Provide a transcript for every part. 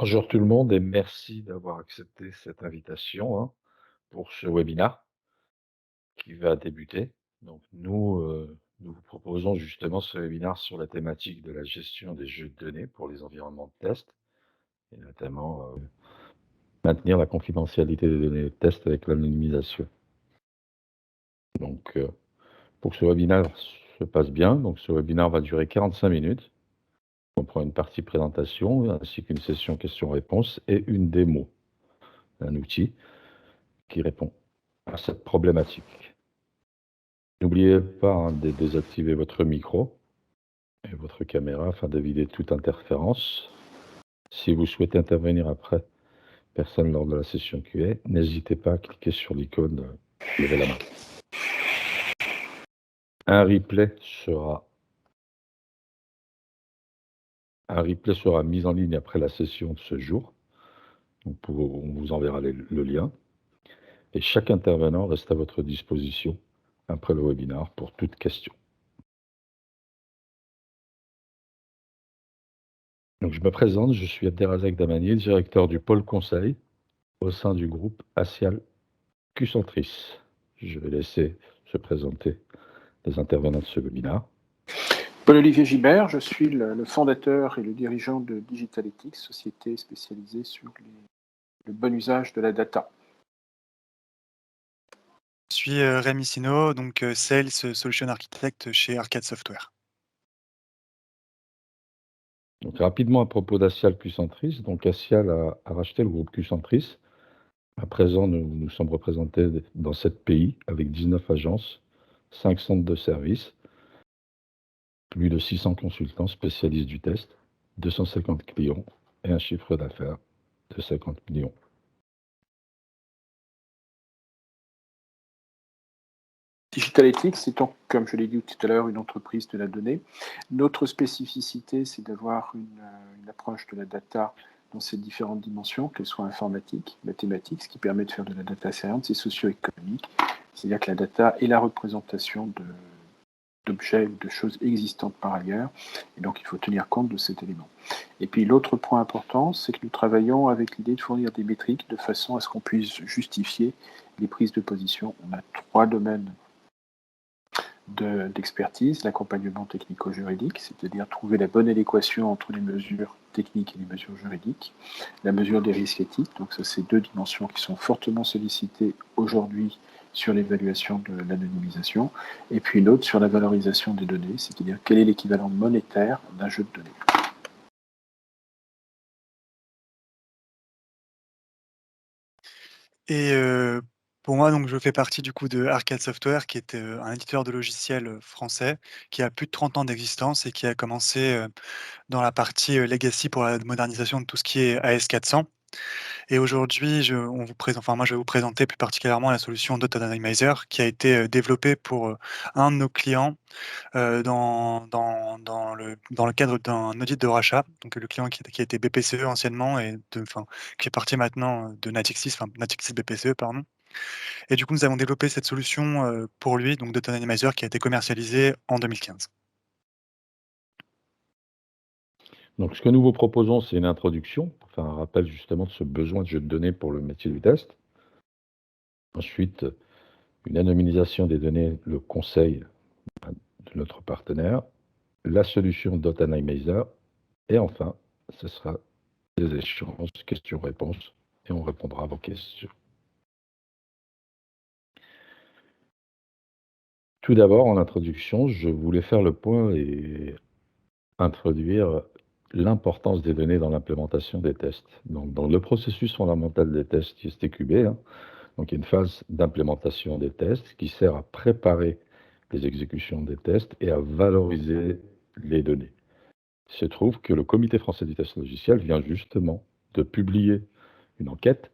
Bonjour tout le monde et merci d'avoir accepté cette invitation, pour ce webinaire qui va débuter. Donc nous vous proposons justement ce webinaire sur la thématique de la gestion des jeux de données pour les environnements de test et notamment, maintenir la confidentialité des données de test avec l'anonymisation. Donc, pour que ce webinaire se passe bien, donc ce webinaire va durer 45 minutes. On prend une partie présentation ainsi qu'une session questions-réponses et une démo d'un outil qui répond à cette problématique. N'oubliez pas, de désactiver votre micro et votre caméra afin d'éviter toute interférence. Si vous souhaitez intervenir après personne lors de la session Q&A, n'hésitez pas à cliquer sur l'icône, lever la main. Un replay sera mis en ligne après la session de ce jour. Donc on vous enverra le lien et chaque intervenant reste à votre disposition après le webinaire pour toute question. Donc je me présente, je suis Abderrazak Damani, directeur du pôle conseil au sein du groupe Acial Qcentris. Je vais laisser se présenter les intervenants de ce webinaire. Paul-Olivier Gibert, je suis le fondateur et le dirigeant de Digitalytics, société spécialisée sur le bon usage de la data. Je suis Rémi Sino, donc Sales Solution Architect chez Arcade Software. Donc rapidement à propos d'Acial Qcentris, donc Acial a racheté le groupe Qcentris. À présent, nous sommes représentés dans 7 pays avec 19 agences, 5 centres de services, plus de 600 consultants spécialistes du test, 250 clients et un chiffre d'affaires de 50 millions. Digitalytics étant, comme je l'ai dit tout à l'heure, une entreprise de la donnée. Notre spécificité, c'est d'avoir une approche de la data dans ses différentes dimensions, qu'elles soient informatiques, mathématiques, ce qui permet de faire de la data science, et socio-économique, c'est-à-dire que la data est la représentation d'objets ou de choses existantes par ailleurs, et donc il faut tenir compte de cet élément. Et puis l'autre point important, c'est que nous travaillons avec l'idée de fournir des métriques de façon à ce qu'on puisse justifier les prises de position. On a 3 domaines d'expertise, l'accompagnement technico-juridique, c'est-à-dire trouver la bonne adéquation entre les mesures techniques et les mesures juridiques, la mesure des risques éthiques, donc ça c'est 2 dimensions qui sont fortement sollicitées aujourd'hui sur l'évaluation de l'anonymisation, et puis une autre sur la valorisation des données, c'est-à-dire quel est l'équivalent monétaire d'un jeu de données. Et pour moi, donc, je fais partie du coup de Arcade Software, qui est un éditeur de logiciels français, qui a plus de 30 ans d'existence et qui a commencé dans la partie legacy pour la modernisation de tout ce qui est AS400. Et aujourd'hui, moi, je vais vous présenter plus particulièrement la solution d'Auto-Anonymizer, qui a été développée pour un de nos clients dans le cadre d'un audit de rachat. Donc le client qui a été BPCE anciennement et qui est parti maintenant de Natixis, Natixis BPCE, pardon. Et du coup, nous avons développé cette solution pour lui, donc d'Auto-Anonymizer, qui a été commercialisée en 2015. Donc ce que nous vous proposons, c'est une introduction, pour faire un rappel justement de ce besoin de jeu de données pour le métier du test. Ensuite, une anonymisation des données, le conseil de notre partenaire, la solution d'Auto-Anonymizer, et enfin, ce sera des échanges, questions-réponses, et on répondra à vos questions. Tout d'abord, en introduction, je voulais faire le point et introduire l'importance des données dans l'implémentation des tests. Donc, dans le processus fondamental des tests ISTQB, donc il y a une phase d'implémentation des tests qui sert à préparer les exécutions des tests et à valoriser les données. Il se trouve que le Comité français du test logiciel vient justement de publier une enquête,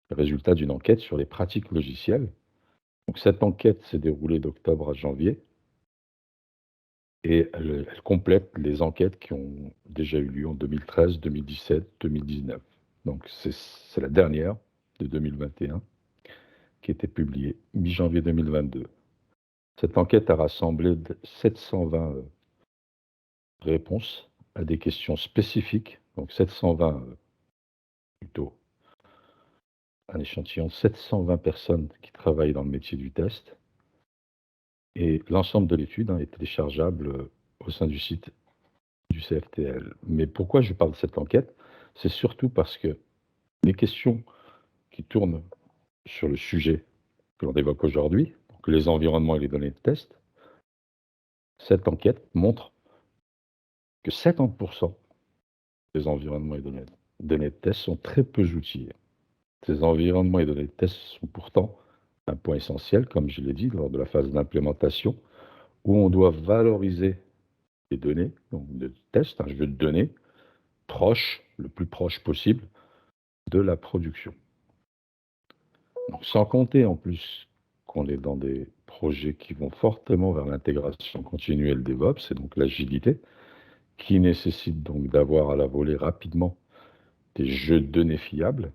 le résultat d'une enquête sur les pratiques logicielles. Donc cette enquête s'est déroulée d'octobre à janvier et elle complète les enquêtes qui ont déjà eu lieu en 2013, 2017, 2019. Donc c'est la dernière de 2021 qui a été publiée mi-janvier 2022. Cette enquête a rassemblé 720 réponses à des questions spécifiques, donc 720 plutôt un échantillon de 720 personnes qui travaillent dans le métier du test. Et l'ensemble de l'étude est téléchargeable au sein du site du CFTL. Mais pourquoi je parle de cette enquête? C'est surtout parce que les questions qui tournent sur le sujet que l'on évoque aujourd'hui, donc les environnements et les données de test, cette enquête montre que 50% des environnements et données de test sont très peu outillés. Ces environnements et données de test sont pourtant un point essentiel, comme je l'ai dit, lors de la phase d'implémentation, où on doit valoriser les données, donc de test, un jeu de données, proche, le plus proche possible, de la production. Donc, sans compter en plus qu'on est dans des projets qui vont fortement vers l'intégration continue et le DevOps, et donc l'agilité, qui nécessite donc d'avoir à la volée rapidement des jeux de données fiables.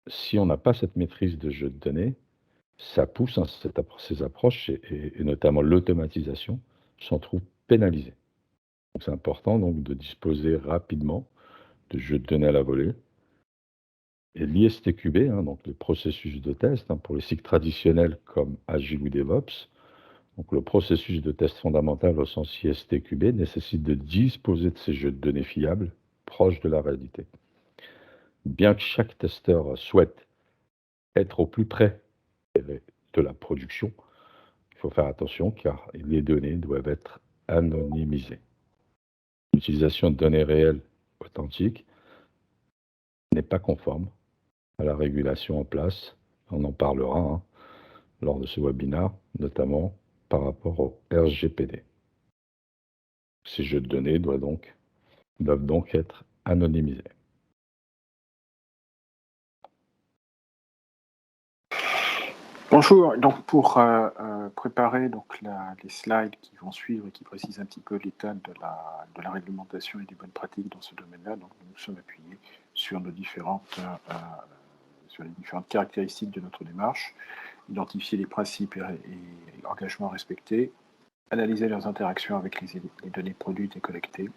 Si on n'a pas cette maîtrise de jeux de données, ça pousse ces approches et notamment l'automatisation s'en trouve pénalisée. Donc c'est important donc de disposer rapidement de jeux de données à la volée. Et l'ISTQB, donc le processus de test pour les cycles traditionnels comme Agile ou DevOps, donc le processus de test fondamental au sens ISTQB nécessite de disposer de ces jeux de données fiables, proches de la réalité. Bien que chaque testeur souhaite être au plus près de la production, il faut faire attention car les données doivent être anonymisées. L'utilisation de données réelles authentiques n'est pas conforme à la régulation en place. On en parlera lors de ce webinaire, notamment par rapport au RGPD. Ces jeux de données doivent donc être anonymisés. Bonjour, donc pour préparer les slides qui vont suivre et qui précisent un petit peu l'état de la réglementation et des bonnes pratiques dans ce domaine-là, donc nous nous sommes appuyés sur les différentes caractéristiques de notre démarche, identifier les principes et engagements respectés, analyser leurs interactions avec les données produites et collectées,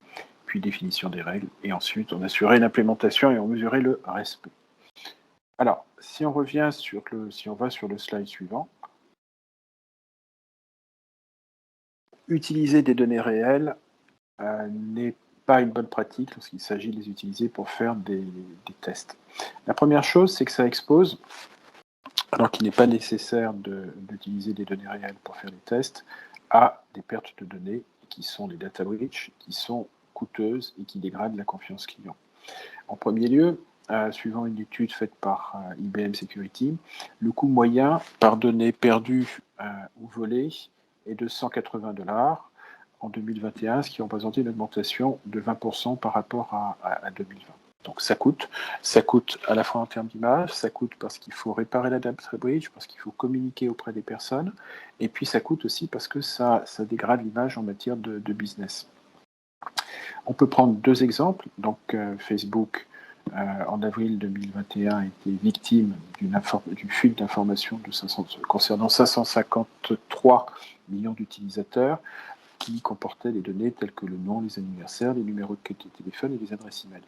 puis définition des règles, et ensuite on assurait l'implémentation et on mesurait le respect. Alors, si on va sur le slide suivant, utiliser des données réelles n'est pas une bonne pratique lorsqu'il s'agit de les utiliser pour faire des tests. La première chose, c'est que ça expose, alors qu'il n'est pas nécessaire d'utiliser des données réelles pour faire des tests, à des pertes de données qui sont des data breach, qui sont coûteuses et qui dégradent la confiance client. En premier lieu, suivant une étude faite par IBM Security, le coût moyen par donnée perdue ou volée est de $180 en 2021, ce qui représentait une augmentation de 20% par rapport à 2020. Donc ça coûte à la fois en termes d'image, ça coûte parce qu'il faut réparer la data breach, parce qu'il faut communiquer auprès des personnes, et puis ça coûte aussi parce que ça dégrade l'image en matière de business. On peut prendre deux exemples. Donc Facebook, en avril 2021, a été victime d'une fuite d'informations concernant 553 millions d'utilisateurs qui comportaient des données telles que le nom, les anniversaires, les numéros de téléphone et les adresses email.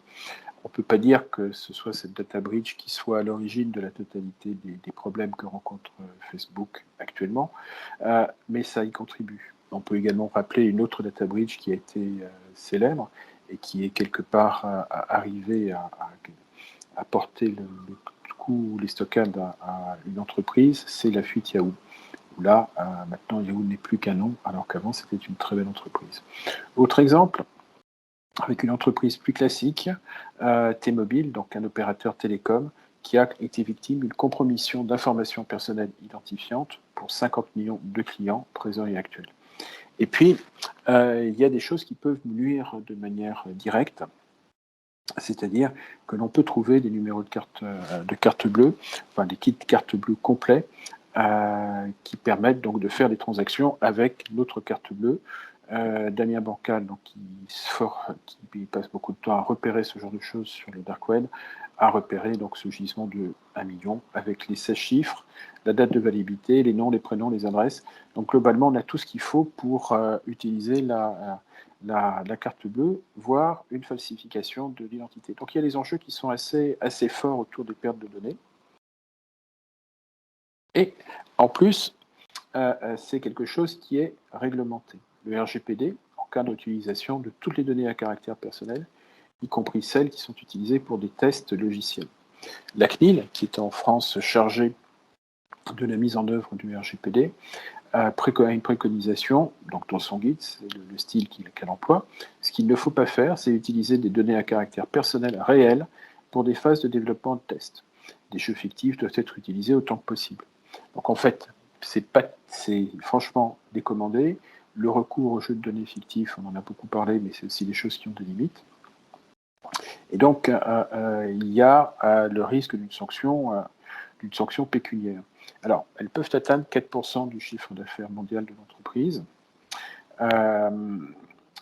On ne peut pas dire que ce soit cette data breach qui soit à l'origine de la totalité des problèmes que rencontre Facebook actuellement, mais ça y contribue. On peut également rappeler une autre data breach qui a été célèbre et qui est quelque part arrivée à porter le coût, les stockades à une entreprise, c'est la fuite Yahoo. Là, maintenant, Yahoo n'est plus qu'un nom, alors qu'avant, c'était une très belle entreprise. Autre exemple, avec une entreprise plus classique, T-Mobile, donc un opérateur télécom, qui a été victime d'une compromission d'informations personnelles identifiantes pour 50 millions de clients présents et actuels. Et puis, il y a des choses qui peuvent nuire de manière directe, c'est-à-dire que l'on peut trouver des numéros de carte bleue, enfin des kits de carte bleue complets, qui permettent donc de faire des transactions avec notre carte bleue. Damien Bancal, donc, qui passe beaucoup de temps à repérer ce genre de choses sur le dark web, a repéré donc ce gisement de 1 million avec les 16 chiffres, la date de validité, les noms, les prénoms, les adresses. Donc globalement, on a tout ce qu'il faut pour utiliser la la carte bleue, voire une falsification de l'identité. Donc il y a des enjeux qui sont assez forts autour des pertes de données. Et en plus, c'est quelque chose qui est réglementé. Le RGPD encadre l'utilisation de toutes les données à caractère personnel, y compris celles qui sont utilisées pour des tests logiciels. La CNIL, qui est en France chargée de la mise en œuvre du RGPD, a une préconisation, donc dans son guide, c'est le style qu'elle emploie. Ce qu'il ne faut pas faire, c'est utiliser des données à caractère personnel réel pour des phases de développement de test. Des jeux fictifs doivent être utilisés autant que possible. Donc en fait, c'est franchement décommandé. Le recours aux jeux de données fictifs, on en a beaucoup parlé, mais c'est aussi des choses qui ont des limites. Et donc, il y a le risque d'une sanction pécuniaire. Alors, elles peuvent atteindre 4% du chiffre d'affaires mondial de l'entreprise.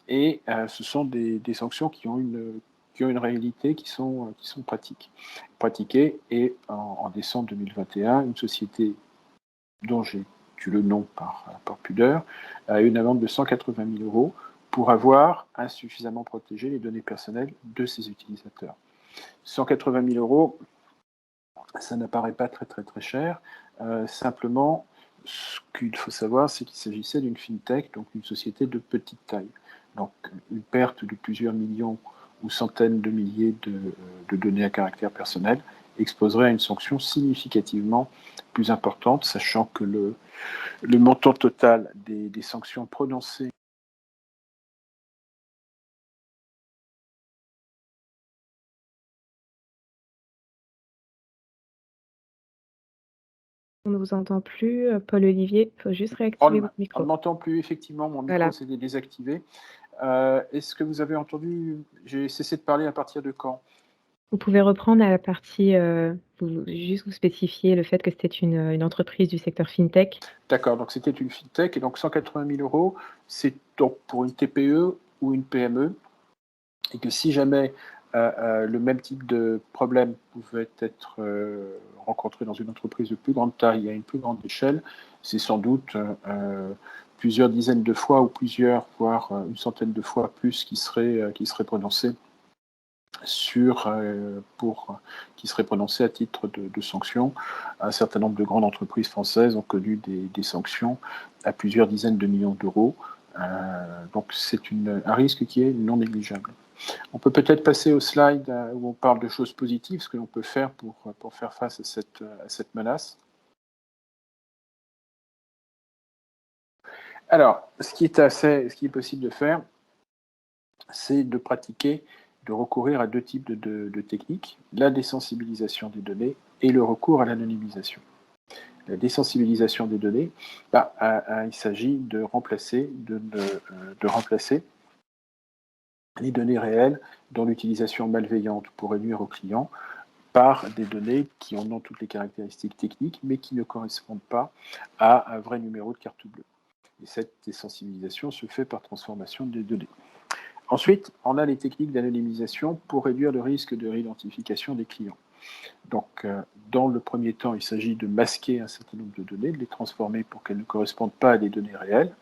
Et ce sont des sanctions qui ont une réalité, qui sont pratiquées. Et en décembre 2021, une société dont j'ai tué le nom par pudeur a eu une amende de 180 000 euros pour avoir insuffisamment protégé les données personnelles de ses utilisateurs. 180 000 euros, ça n'apparaît pas très très très cher. Simplement, ce qu'il faut savoir, c'est qu'il s'agissait d'une fintech, donc une société de petite taille. Donc une perte de plusieurs millions ou centaines de milliers de données à caractère personnel exposerait à une sanction significativement plus importante, sachant que le montant total des sanctions prononcées On ne vous entend plus, Paul-Olivier. Il faut juste On réactiver ne votre micro. m'entend plus, effectivement, mon micro Voilà. s'est désactivé. Est-ce que vous avez entendu, j'ai cessé de parler à partir de quand? Vous pouvez reprendre à la partie, juste vous spécifier le fait que c'était une entreprise du secteur fintech. D'accord, donc c'était une fintech, et donc 180 000 euros, c'est donc pour une TPE ou une PME, et que si jamais le même type de problème pouvait être rencontré dans une entreprise de plus grande taille, à une plus grande échelle, c'est sans doute plusieurs dizaines de fois ou voire une centaine de fois plus qui serait prononcé qui serait prononcé à titre de sanctions. Un certain nombre de grandes entreprises françaises ont connu des sanctions à plusieurs dizaines de millions d'euros. Donc c'est un risque qui est non négligeable. On peut peut-être passer au slide où on parle de choses positives, ce que l'on peut faire pour faire face à cette menace. Alors, ce qui est possible de faire, c'est de recourir à deux types de techniques, la désensibilisation des données et le recours à l'anonymisation. La désensibilisation des données, il s'agit de remplacer les données réelles dont l'utilisation malveillante pourrait nuire aux clients par des données qui en ont toutes les caractéristiques techniques, mais qui ne correspondent pas à un vrai numéro de carte bleue. Et cette désensibilisation se fait par transformation des données. Ensuite, on a les techniques d'anonymisation pour réduire le risque de réidentification des clients. Donc, dans le premier temps, il s'agit de masquer un certain nombre de données, de les transformer pour qu'elles ne correspondent pas à des données réelles.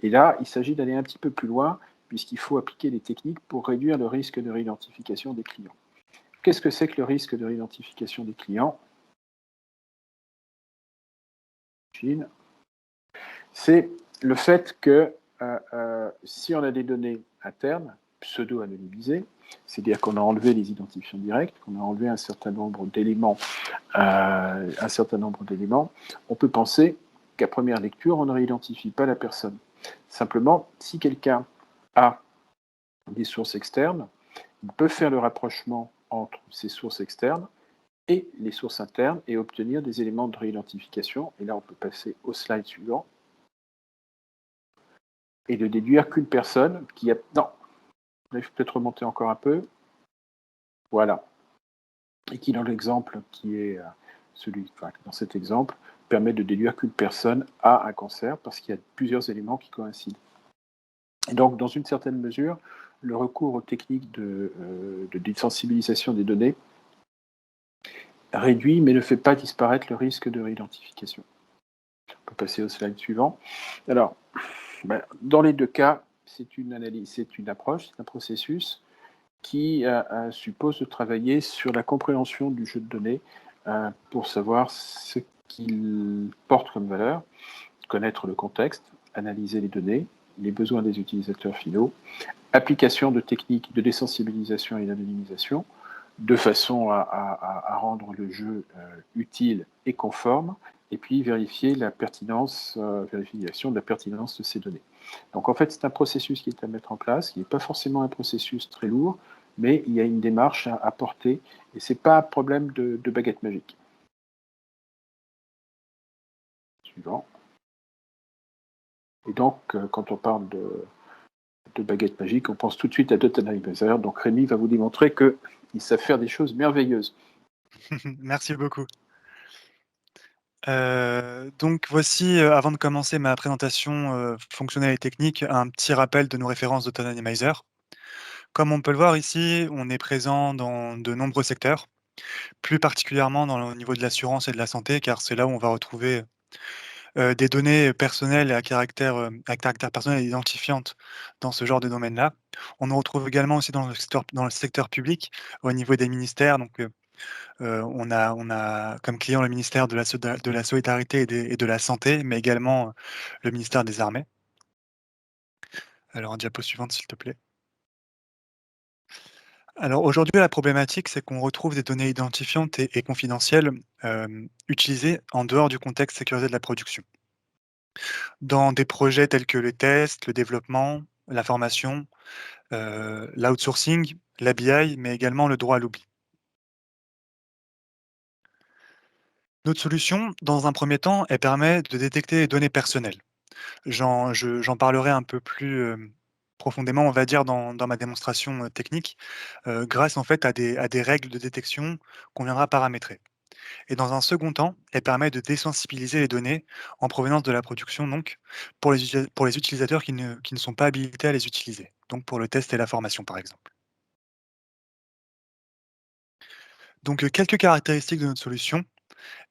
Et là, il s'agit d'aller un petit peu plus loin, puisqu'il faut appliquer des techniques pour réduire le risque de réidentification des clients. Qu'est-ce que c'est que le risque de réidentification des clients? C'est le fait que si on a des données internes, pseudo-anonymisées, c'est-à-dire qu'on a enlevé les identifiants directs, qu'on a enlevé un certain nombre d'éléments, on peut penser qu'à première lecture, on ne réidentifie pas la personne. Simplement, si quelqu'un a des sources externes, il peut faire le rapprochement entre ces sources externes et les sources internes et obtenir des éléments de réidentification. Et là, on peut passer au slide suivant. Et de déduire qu'une personne qui a... Non, il faut peut-être remonter encore un peu. Voilà. Et qui, dans l'exemple qui est dans cet exemple, permet de déduire qu'une personne a un cancer parce qu'il y a plusieurs éléments qui coïncident. Et donc, dans une certaine mesure, le recours aux techniques de désensibilisation des données réduit, mais ne fait pas disparaître le risque de réidentification. On peut passer au slide suivant. Alors, dans les deux cas, c'est une analyse, c'est une approche, c'est un processus qui suppose de travailler sur la compréhension du jeu de données pour savoir ce qu'il porte comme valeur, connaître le contexte, analyser les données, les besoins des utilisateurs finaux, application de techniques de désensibilisation et d'anonymisation, de façon à rendre le jeu utile et conforme, et puis vérifier la pertinence, vérification de la pertinence de ces données. Donc en fait, c'est un processus qui est à mettre en place, qui n'est pas forcément un processus très lourd, mais il y a une démarche à porter, et ce n'est pas un problème de baguette magique. Suivant. Et donc, quand on parle de baguette magique, on pense tout de suite à Data Analyzer. Donc Rémi va vous démontrer qu'il sait faire des choses merveilleuses. Merci beaucoup. Donc voici, avant de commencer ma présentation fonctionnelle et technique, un petit rappel de nos références Data Analyzer. Comme on peut le voir ici, on est présent dans de nombreux secteurs, plus particulièrement au niveau de l'assurance et de la santé, car c'est là où on va retrouver des données personnelles à caractère personnel et identifiantes dans ce genre de domaine-là. On en retrouve également aussi dans le secteur public, au niveau des ministères. Donc, on a comme client le ministère de la Solidarité et de la Santé, mais également le ministère des Armées. Alors, diapo suivante, s'il te plaît. Alors aujourd'hui, la problématique, c'est qu'on retrouve des données identifiantes et confidentielles utilisées en dehors du contexte sécurisé de la production. Dans des projets tels que les tests, le développement, la formation, l'outsourcing, l'ABI, mais également le droit à l'oubli. Notre solution, dans un premier temps, elle permet de détecter les données personnelles. J'en parlerai un peu plus profondément, on va dire, dans ma démonstration technique, grâce en fait à des règles de détection qu'on viendra paramétrer. Et dans un second temps, elle permet de désensibiliser les données en provenance de la production, donc pour les utilisateurs qui ne sont pas habilités à les utiliser, donc pour le test et la formation par exemple. Donc quelques caractéristiques de notre solution.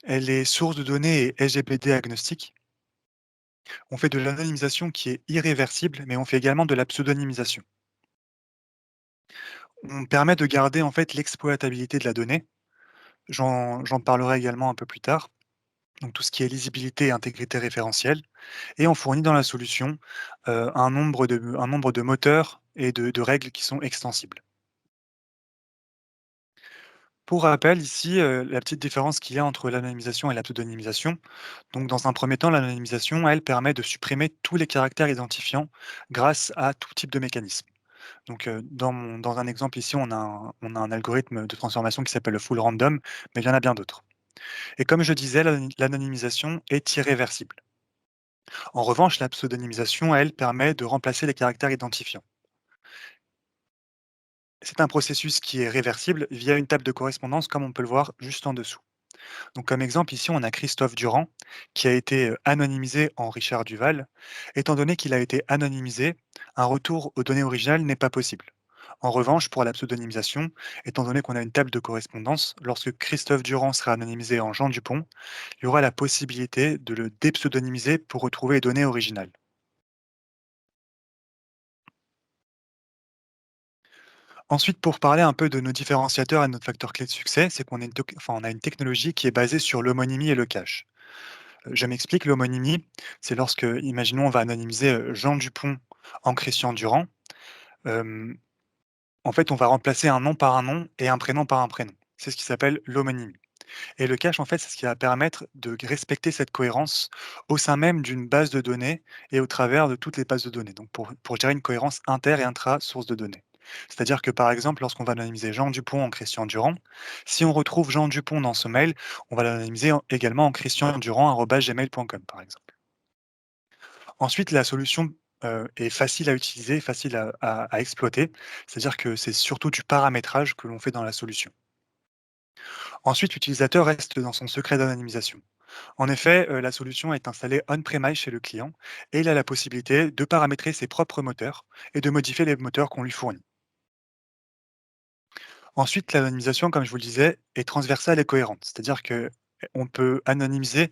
Elle est source de données et SGPD agnostique. On fait de l'anonymisation qui est irréversible, mais on fait également de la pseudonymisation. On permet de garder en fait l'exploitabilité de la donnée. J'en parlerai également un peu plus tard. Donc tout ce qui est lisibilité et intégrité référentielle. Et on fournit dans la solution un nombre de moteurs et de règles qui sont extensibles. Pour rappel, ici, la petite différence qu'il y a entre l'anonymisation et la pseudonymisation. Donc, dans un premier temps, l'anonymisation, elle, permet de supprimer tous les caractères identifiants grâce à tout type de mécanisme. Donc, dans un exemple ici, on a un algorithme de transformation qui s'appelle le full random, mais il y en a bien d'autres. Et comme je disais, l'anonymisation est irréversible. En revanche, la pseudonymisation, elle, permet de remplacer les caractères identifiants. C'est un processus qui est réversible via une table de correspondance, comme on peut le voir juste en dessous. Donc, comme exemple, ici, on a Christophe Durand, qui a été anonymisé en Richard Duval. Étant donné qu'il a été anonymisé, un retour aux données originales n'est pas possible. En revanche, pour la pseudonymisation, étant donné qu'on a une table de correspondance, lorsque Christophe Durand sera anonymisé en Jean Dupont, il y aura la possibilité de le dépseudonymiser pour retrouver les données originales. Ensuite, pour parler un peu de nos différenciateurs et de notre facteur clé de succès, c'est qu'on on a une technologie qui est basée sur l'homonymie et le cache. Je m'explique, l'homonymie, c'est lorsque, imaginons, on va anonymiser Jean Dupont en Christian Durand. Euh, En fait, on va remplacer un nom par un nom et un prénom par un prénom. C'est ce qui s'appelle l'homonymie. Et le cache, en fait, c'est ce qui va permettre de respecter cette cohérence au sein même d'une base de données et au travers de toutes les bases de données. Donc, pour gérer une cohérence inter et intra-source de données. C'est-à-dire que, par exemple, lorsqu'on va anonymiser Jean Dupont en Christian Durand, si on retrouve Jean Dupont dans ce mail, on va l'anonymiser également en christiandurand@gmail.com, par exemple. Ensuite, la solution est facile à utiliser, facile à exploiter. C'est-à-dire que c'est surtout du paramétrage que l'on fait dans la solution. Ensuite, l'utilisateur reste dans son secret d'anonymisation. En effet, la solution est installée on-premise chez le client et il a la possibilité de paramétrer ses propres moteurs et de modifier les moteurs qu'on lui fournit. Ensuite, l'anonymisation, comme je vous le disais, est transversale et cohérente. C'est-à-dire qu'on peut anonymiser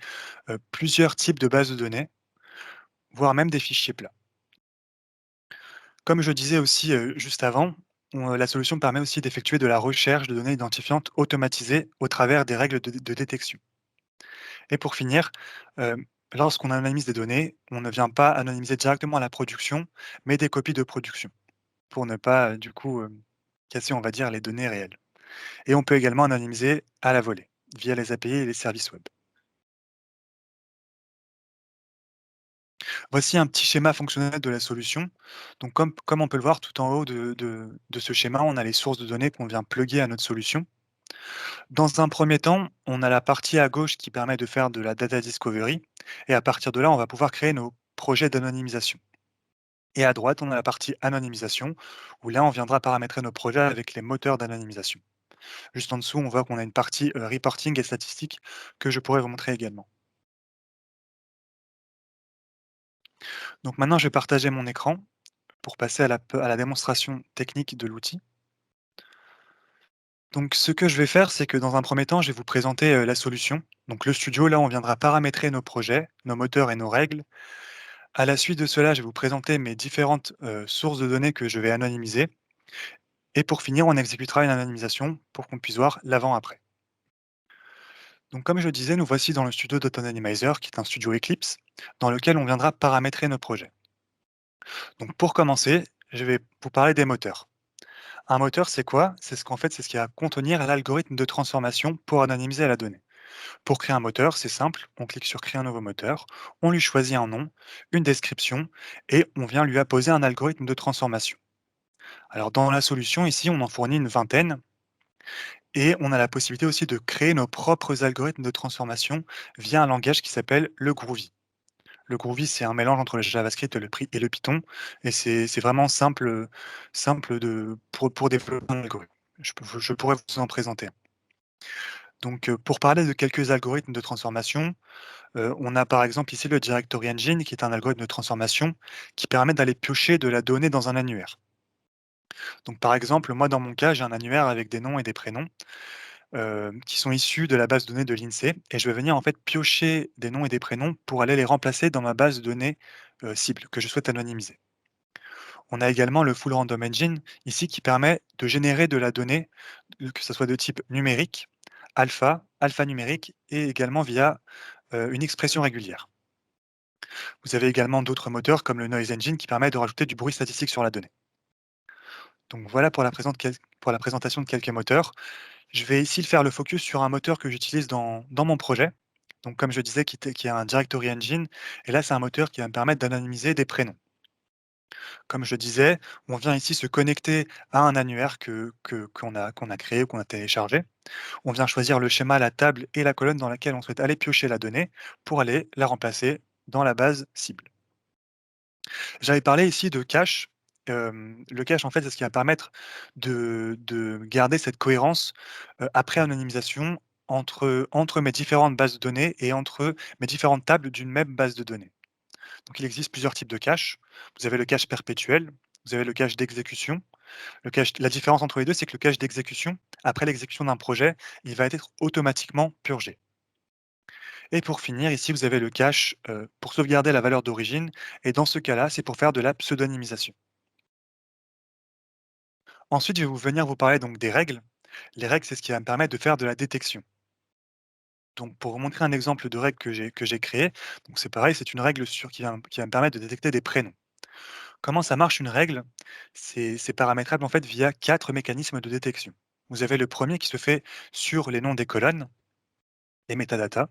plusieurs types de bases de données, voire même des fichiers plats. Comme je disais aussi, juste avant, la solution permet aussi d'effectuer de la recherche de données identifiantes automatisées au travers des règles de détection. Et pour finir, lorsqu'on anonymise des données, on ne vient pas anonymiser directement la production, mais des copies de production, pour ne pas, du coup, casser, on va dire, les données réelles. Et on peut également anonymiser à la volée, via les API et les services web. Voici un petit schéma fonctionnel de la solution. Donc comme on peut le voir tout en haut de ce schéma, on a les sources de données qu'on vient plugger à notre solution. Dans un premier temps, on a la partie à gauche qui permet de faire de la data discovery et à partir de là, on va pouvoir créer nos projets d'anonymisation. Et à droite, on a la partie anonymisation où là, on viendra paramétrer nos projets avec les moteurs d'anonymisation. Juste en dessous, on voit qu'on a une partie, reporting et statistiques que je pourrais vous montrer également. Donc maintenant, je vais partager mon écran pour passer à la démonstration technique de l'outil. Donc ce que je vais faire, c'est que dans un premier temps, je vais vous présenter, la solution. Donc le studio, là, on viendra paramétrer nos projets, nos moteurs et nos règles. À la suite de cela, je vais vous présenter mes différentes, sources de données que je vais anonymiser et pour finir, on exécutera une anonymisation pour qu'on puisse voir l'avant-après. Donc comme je le disais, nous voici dans le studio d'AutoAnymizer, qui est un studio Eclipse, dans lequel on viendra paramétrer nos projets. Donc pour commencer, je vais vous parler des moteurs. Un moteur, c'est quoi? C'est ce qu'en fait, c'est ce qui va contenir l'algorithme de transformation pour anonymiser la donnée. Pour créer un moteur, c'est simple, on clique sur créer un nouveau moteur, on lui choisit un nom, une description et on vient lui apposer un algorithme de transformation. Alors dans la solution, ici, on en fournit une vingtaine et on a la possibilité aussi de créer nos propres algorithmes de transformation via un langage qui s'appelle le Groovy. Le Groovy, c'est un mélange entre le JavaScript et le Python et c'est vraiment simple, pour développer un algorithme. Je pourrais vous en présenter un. Donc, pour parler de quelques algorithmes de transformation, on a par exemple ici le Directory Engine qui est un algorithme de transformation qui permet d'aller piocher de la donnée dans un annuaire. Donc par exemple, moi dans mon cas, j'ai un annuaire avec des noms et des prénoms, qui sont issus de la base de données de l'INSEE et je vais venir en fait piocher des noms et des prénoms pour aller les remplacer dans ma base de données, cible que je souhaite anonymiser. On a également le Full Random Engine ici qui permet de générer de la donnée, que ça soit de type numérique, alphanumérique et également via, une expression régulière. Vous avez également d'autres moteurs comme le Noise Engine qui permet de rajouter du bruit statistique sur la donnée. Donc voilà pour la présentation de quelques moteurs. Je vais ici faire le focus sur un moteur que j'utilise dans mon projet. Donc comme je disais, qui est un Directory Engine et là, c'est un moteur qui va me permettre d'anonymiser des prénoms. Comme je disais, on vient ici se connecter à un annuaire qu'on a créé ou qu'on a téléchargé. On vient choisir le schéma, la table et la colonne dans laquelle on souhaite aller piocher la donnée pour aller la remplacer dans la base cible. J'avais parlé ici de cache. Le cache, en fait, c'est ce qui va permettre de garder cette cohérence, après anonymisation entre mes différentes bases de données et entre mes différentes tables d'une même base de données. Donc il existe plusieurs types de cache. Vous avez le cache perpétuel, vous avez le cache d'exécution. La différence entre les 2, c'est que le cache d'exécution, après l'exécution d'un projet, il va être automatiquement purgé. Et pour finir, ici, vous avez le cache, pour sauvegarder la valeur d'origine et dans ce cas-là, c'est pour faire de la pseudonymisation. Ensuite, je vais venir vous parler donc des règles. Les règles, c'est ce qui va me permettre de faire de la détection. Donc pour vous montrer un exemple de règle que j'ai créée, donc c'est pareil, c'est une règle qui va me permettre de détecter des prénoms. Comment ça marche une règle? C'est paramétrable en fait via 4 mécanismes de détection. Vous avez le premier qui se fait sur les noms des colonnes, les métadatas.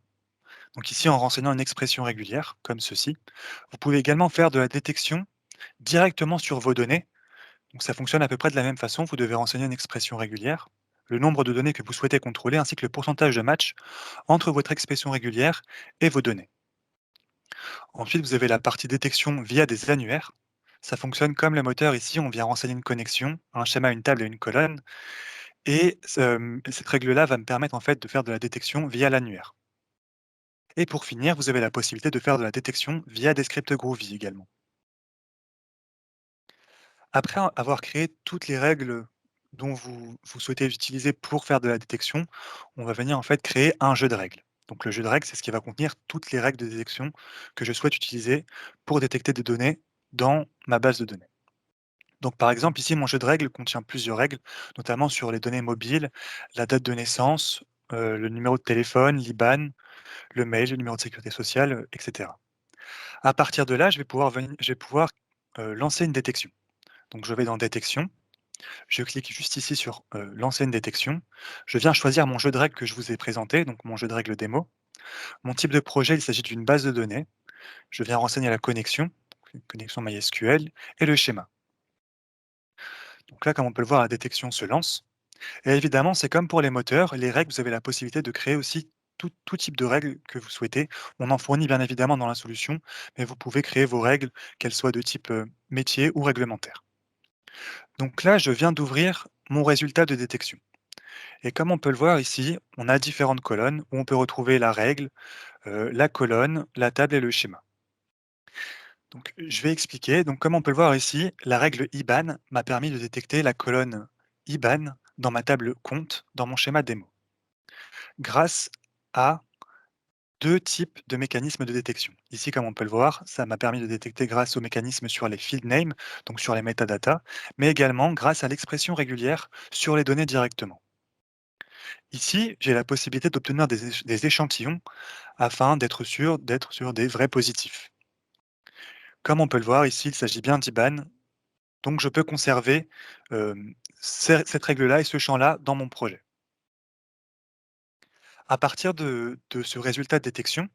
Donc ici, en renseignant une expression régulière, comme ceci. Vous pouvez également faire de la détection directement sur vos données. Donc ça fonctionne à peu près de la même façon. Vous devez renseigner une expression régulière, le nombre de données que vous souhaitez contrôler, ainsi que le pourcentage de match entre votre expression régulière et vos données. Ensuite, vous avez la partie détection via des annuaires. Ça fonctionne comme le moteur ici, on vient renseigner une connexion, un schéma, une table et une colonne. Et cette règle-là va me permettre en fait de faire de la détection via l'annuaire. Et pour finir, vous avez la possibilité de faire de la détection via des scripts Groovy également. Après avoir créé toutes les règles dont vous souhaitez utiliser pour faire de la détection, on va venir en fait créer un jeu de règles. Donc le jeu de règles, c'est ce qui va contenir toutes les règles de détection que je souhaite utiliser pour détecter des données dans ma base de données. Donc par exemple, ici, mon jeu de règles contient plusieurs règles, notamment sur les données mobiles, la date de naissance, le numéro de téléphone, l'IBAN, le mail, le numéro de sécurité sociale, et cetera. À partir de là, je vais pouvoir, lancer une détection. Donc je vais dans détection, je clique juste ici sur, lancer une détection. Je viens choisir mon jeu de règles que je vous ai présenté, donc mon jeu de règles démo. Mon type de projet, il s'agit d'une base de données. Je viens renseigner la connexion, une connexion MySQL et le schéma. Donc là, comme on peut le voir, la détection se lance. Et évidemment, c'est comme pour les moteurs, les règles, vous avez la possibilité de créer aussi tout type de règles que vous souhaitez. On en fournit bien évidemment dans la solution, mais vous pouvez créer vos règles, qu'elles soient de type métier ou réglementaire. Donc là, je viens d'ouvrir mon résultat de détection. Et comme on peut le voir ici, on a différentes colonnes où on peut retrouver la règle, la colonne, la table et le schéma. Donc, je vais expliquer. Donc, comme on peut le voir ici, la règle IBAN m'a permis de détecter la colonne IBAN dans ma table compte dans mon schéma démo, grâce à deux types de mécanismes de détection. Ici, comme on peut le voir, ça m'a permis de détecter grâce au mécanisme sur les field names, donc sur les métadatas, mais également grâce à l'expression régulière sur les données directement. Ici, j'ai la possibilité d'obtenir des échantillons afin d'être sur des vrais positifs. Comme on peut le voir ici, il s'agit bien d'IBAN, donc je peux conserver cette règle-là et ce champ-là dans mon projet. À partir de ce résultat de détection,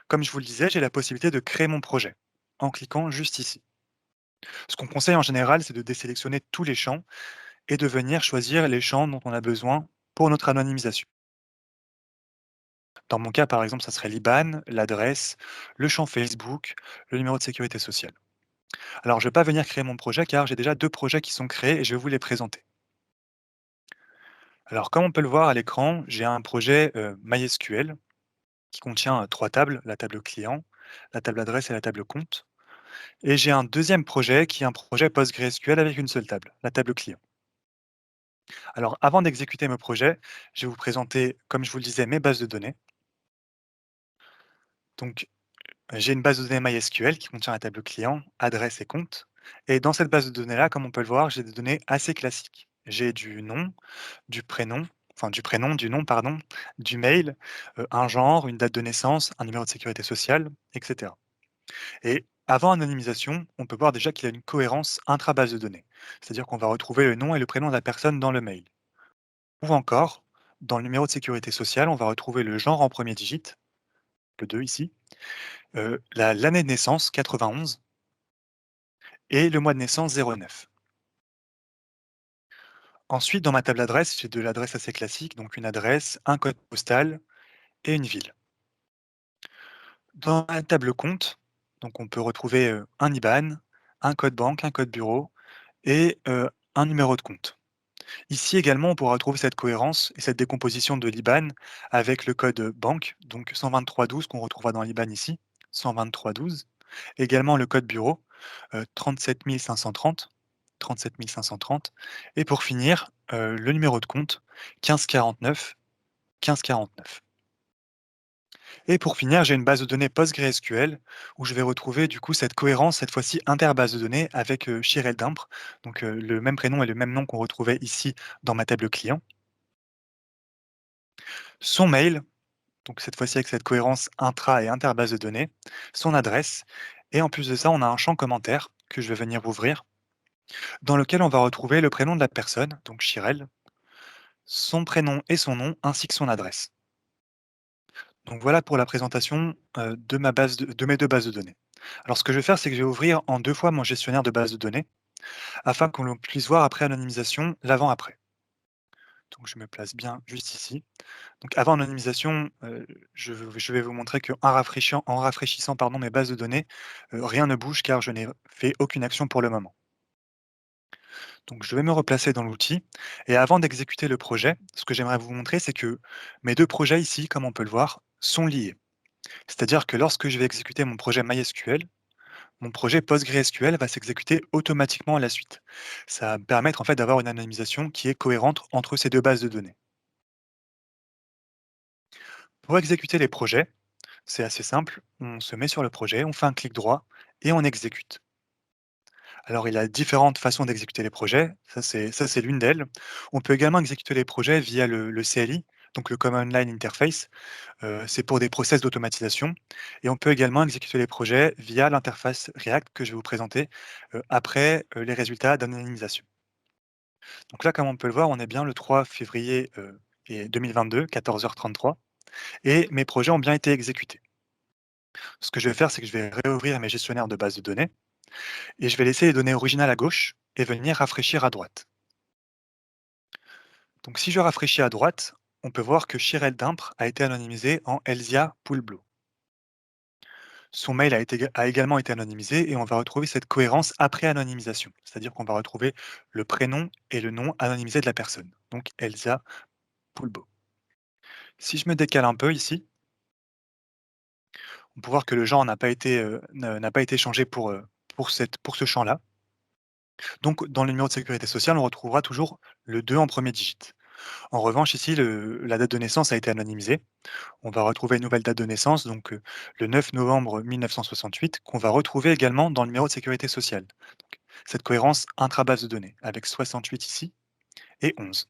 comme je vous le disais, j'ai la possibilité de créer mon projet en cliquant juste ici. Ce qu'on conseille en général, c'est de désélectionner tous les champs et de venir choisir les champs dont on a besoin pour notre anonymisation. Dans mon cas, par exemple, ça serait l'IBAN, l'adresse, le champ Facebook, le numéro de sécurité sociale. Alors, je ne vais pas venir créer mon projet car j'ai déjà deux projets qui sont créés et je vais vous les présenter. Alors, comme on peut le voir à l'écran, j'ai un projet MySQL qui contient trois tables, la table client, la table adresse et la table compte. Et j'ai un deuxième projet qui est un projet PostgreSQL avec une seule table, la table client. Alors, avant d'exécuter mon projet, je vais vous présenter, comme je vous le disais, mes bases de données. Donc, j'ai une base de données MySQL qui contient la table client, adresse et compte. Et dans cette base de données-là, comme on peut le voir, j'ai des données assez classiques. J'ai du nom, du prénom, du prénom, du nom, pardon, du mail, un genre, une date de naissance, un numéro de sécurité sociale, etc. Et avant anonymisation, on peut voir déjà qu'il y a une cohérence intra-base de données. C'est-à-dire qu'on va retrouver le nom et le prénom de la personne dans le mail. Ou encore, dans le numéro de sécurité sociale, on va retrouver le genre en premier digit, le 2 ici, l'année de naissance, 91, et le mois de naissance, 09. Ensuite, dans ma table adresse, j'ai de l'adresse assez classique, donc une adresse, un code postal et une ville. Dans la table compte, donc on peut retrouver un IBAN, un code banque, un code bureau et un numéro de compte. Ici également, on pourra retrouver cette cohérence et cette décomposition de l'IBAN avec le code banque, donc 12312 qu'on retrouvera dans l'IBAN ici, 12312. Également le code bureau, 37 530, 37 530. Et pour finir, le numéro de compte, 1549, 1549. Et pour finir, j'ai une base de données PostgreSQL où je vais retrouver du coup cette cohérence, cette fois-ci interbase de données avec Chirel Dimpre, donc le même prénom et le même nom qu'on retrouvait ici dans ma table client. Son mail, donc cette fois-ci avec cette cohérence intra et interbase de données, son adresse, et en plus de ça, on a un champ commentaire que je vais venir ouvrir, dans lequel on va retrouver le prénom de la personne, donc Chirel, son prénom et son nom, ainsi que son adresse. Donc voilà pour la présentation de mes deux bases de données. Alors ce que je vais faire, c'est que je vais ouvrir en deux fois mon gestionnaire de base de données, afin qu'on puisse voir après anonymisation l'avant-après. Donc je me place bien juste ici. Donc avant anonymisation, je vais vous montrer en rafraîchissant pardon, mes bases de données, rien ne bouge car je n'ai fait aucune action pour le moment. Donc je vais me replacer dans l'outil et avant d'exécuter le projet, ce que j'aimerais vous montrer, c'est que mes deux projets ici, comme on peut le voir, sont liés. C'est-à-dire que lorsque je vais exécuter mon projet MySQL, mon projet PostgreSQL va s'exécuter automatiquement à la suite. Ça va me permettre en fait d'avoir une anonymisation qui est cohérente entre ces deux bases de données. Pour exécuter les projets, c'est assez simple, on se met sur le projet, on fait un clic droit et on exécute. Alors, il y a différentes façons d'exécuter les projets. Ça, c'est l'une d'elles. On peut également exécuter les projets via le CLI, donc le Command Line Interface. C'est pour des process d'automatisation. Et on peut également exécuter les projets via l'interface React que je vais vous présenter après les résultats d'anonymisation. Donc là, comme on peut le voir, on est bien le 3 février 2022, 14h33, et mes projets ont bien été exécutés. Ce que je vais faire, c'est que je vais réouvrir mes gestionnaires de base de données et je vais laisser les données originales à gauche et venir rafraîchir à droite. Donc si je rafraîchis à droite, on peut voir que Shirel Dimpre a été anonymisé en Elzia Poulblo. Son mail a également été anonymisé et on va retrouver cette cohérence après anonymisation. C'est-à-dire qu'on va retrouver le prénom et le nom anonymisés de la personne. Donc Elzia Poulbo. Si je me décale un peu ici, on peut voir que le genre n'a pas été changé pour ce champ-là. Donc dans le numéro de sécurité sociale, on retrouvera toujours le 2 en premier digit. En revanche, ici, la date de naissance a été anonymisée. On va retrouver une nouvelle date de naissance, donc le 9 novembre 1968, qu'on va retrouver également dans le numéro de sécurité sociale. Donc, cette cohérence intra-base de données, avec 68 ici et 11.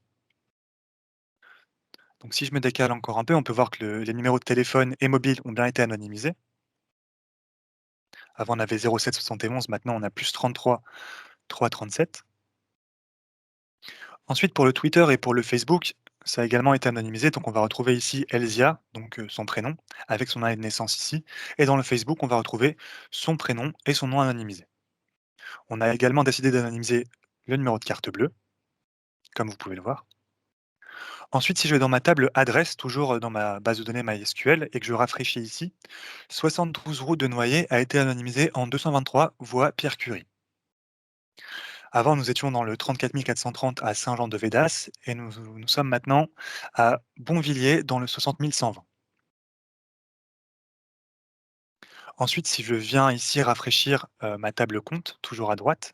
Donc si je me décale encore un peu, on peut voir que les numéros de téléphone et mobile ont bien été anonymisés. Avant, on avait 0771, maintenant on a plus 33 337. Ensuite, pour le Twitter et pour le Facebook, ça a également été anonymisé. Donc, on va retrouver ici Elzia, donc son prénom, avec son année de naissance ici. Et dans le Facebook, on va retrouver son prénom et son nom anonymisé. On a également décidé d'anonymiser le numéro de carte bleue, comme vous pouvez le voir. Ensuite, si je vais dans ma table adresse, toujours dans ma base de données MySQL, et que je rafraîchis ici, 72 route de Noyer a été anonymisé en 223 voie Pierre Curie. Avant, nous étions dans le 34 430 à Saint-Jean-de-Védas et nous sommes maintenant à Bonvilliers dans le 60 120. Ensuite, si je viens ici rafraîchir ma table compte, toujours à droite,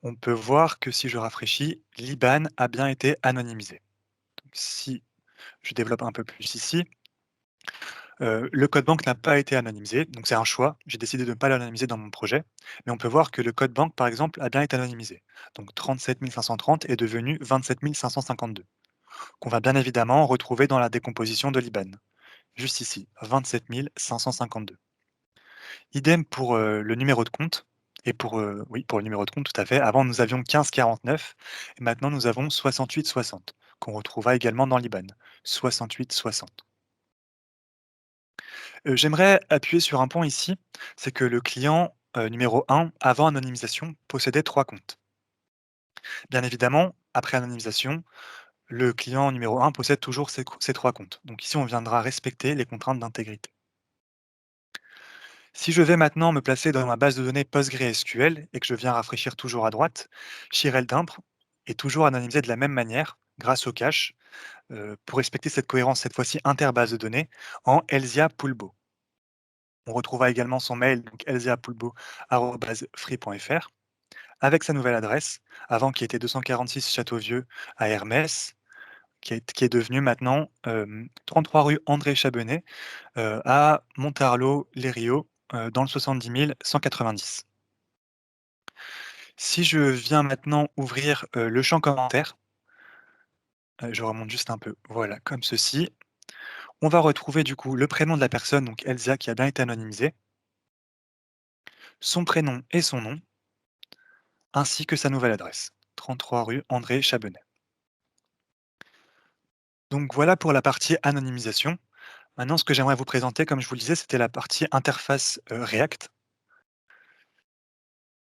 on peut voir que si je rafraîchis, l'IBAN a bien été anonymisé. Donc, si je développe un peu plus ici, le code banque n'a pas été anonymisé, donc c'est un choix. J'ai décidé de ne pas l'anonymiser dans mon projet, mais on peut voir que le code banque, par exemple, a bien été anonymisé. Donc 37 530 est devenu 27 552. Qu'on va bien évidemment retrouver dans la décomposition de l'IBAN. Juste ici, 27 552. Idem pour le numéro de compte. Et oui, pour le numéro de compte, tout à fait. Avant, nous avions 1549 et maintenant, nous avons 6860 qu'on retrouvera également dans l'IBAN. 6860. J'aimerais appuyer sur un point ici, c'est que le client numéro 1, avant anonymisation, possédait 3 comptes. Bien évidemment, après anonymisation, le client numéro 1 possède toujours ces 3 comptes. Donc ici, on viendra respecter les contraintes d'intégrité. Si je vais maintenant me placer dans ma base de données PostgreSQL et que je viens rafraîchir toujours à droite, Shirel Dimpre est toujours anonymisé de la même manière grâce au cache pour respecter cette cohérence, cette fois-ci interbase de données, en Elzia Poulbo. On retrouvera également son mail, donc elziapoulbo@free.fr, avec sa nouvelle adresse, avant qui était 246 Château-Vieux à Hermès, qui est devenu maintenant 33 rue André Chabenet à Montarlot-les-Riaux dans le 70 190. Si je viens maintenant ouvrir le champ commentaire, je remonte juste un peu, voilà, comme ceci. On va retrouver du coup le prénom de la personne, donc Elsa, qui a bien été anonymisée, son prénom et son nom, ainsi que sa nouvelle adresse, 33 rue André Chabenet. Donc voilà pour la partie anonymisation. Maintenant, ce que j'aimerais vous présenter, comme je vous le disais, c'était la partie interface React.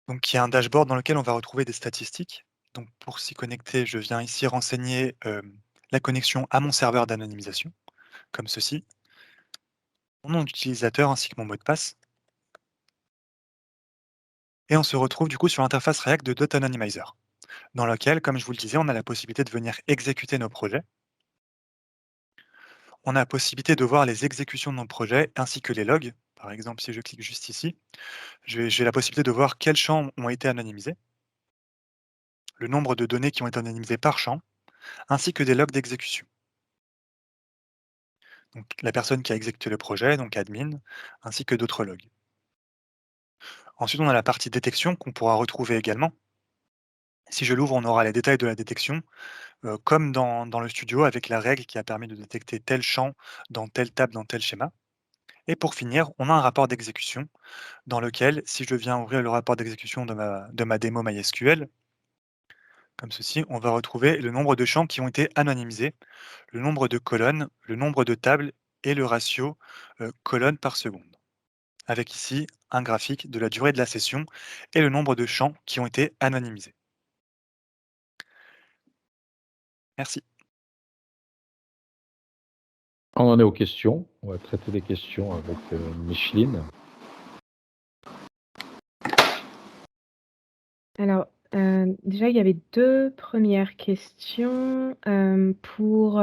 Donc, il y a un dashboard dans lequel on va retrouver des statistiques. Donc, pour s'y connecter, je viens ici renseigner la connexion à mon serveur d'anonymisation, comme ceci, mon nom d'utilisateur ainsi que mon mot de passe. Et on se retrouve du coup sur l'interface React de .anonymizer, dans laquelle, comme je vous le disais, on a la possibilité de venir exécuter nos projets. On a la possibilité de voir les exécutions de nos projets ainsi que les logs. Par exemple, si je clique juste ici, j'ai la possibilité de voir quels champs ont été anonymisés, le nombre de données qui ont été anonymisées par champ, ainsi que des logs d'exécution. Donc la personne qui a exécuté le projet, donc admin, ainsi que d'autres logs. Ensuite, on a la partie détection qu'on pourra retrouver également. Si je l'ouvre, on aura les détails de la détection, comme dans le studio avec la règle qui a permis de détecter tel champ dans telle table, dans tel schéma. Et pour finir, on a un rapport d'exécution dans lequel, si je viens ouvrir le rapport d'exécution de ma démo MySQL, comme ceci, on va retrouver le nombre de champs qui ont été anonymisés, le nombre de colonnes, le nombre de tables et le ratio colonnes par seconde. Avec ici un graphique de la durée de la session et le nombre de champs qui ont été anonymisés. Merci. On en est aux questions. On va traiter les questions avec Micheline. Alors, déjà, il y avait 2 premières questions, pour,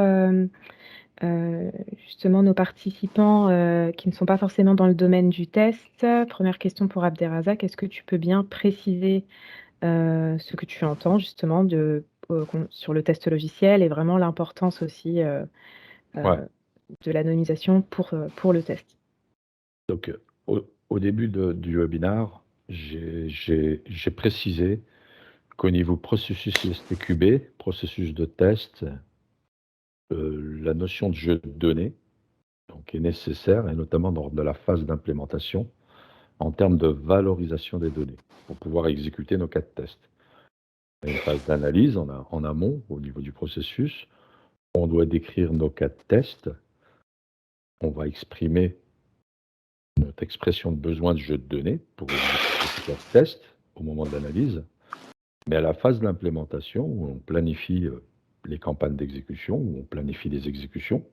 justement nos participants, qui ne sont pas forcément dans le domaine du test. Première question pour Abderrazak: est-ce que tu peux bien préciser, ce que tu entends justement sur le test logiciel et vraiment l'importance aussi, Ouais. de l'anonymisation pour le test? Donc, au début du webinaire, j'ai précisé qu'au niveau processus ISTQB, processus de test, la notion de jeu de données donc, est nécessaire, et notamment lors de la phase d'implémentation, en termes de valorisation des données, pour pouvoir exécuter nos cas de test. Il y a une phase d'analyse en amont, au niveau du processus. On doit décrire nos cas de test. On va exprimer notre expression de besoin de jeu de données pour exécuter ce cas de test au moment de l'analyse. Mais à la phase de l'implémentation, où on planifie les campagnes d'exécution, où on planifie les exécutions,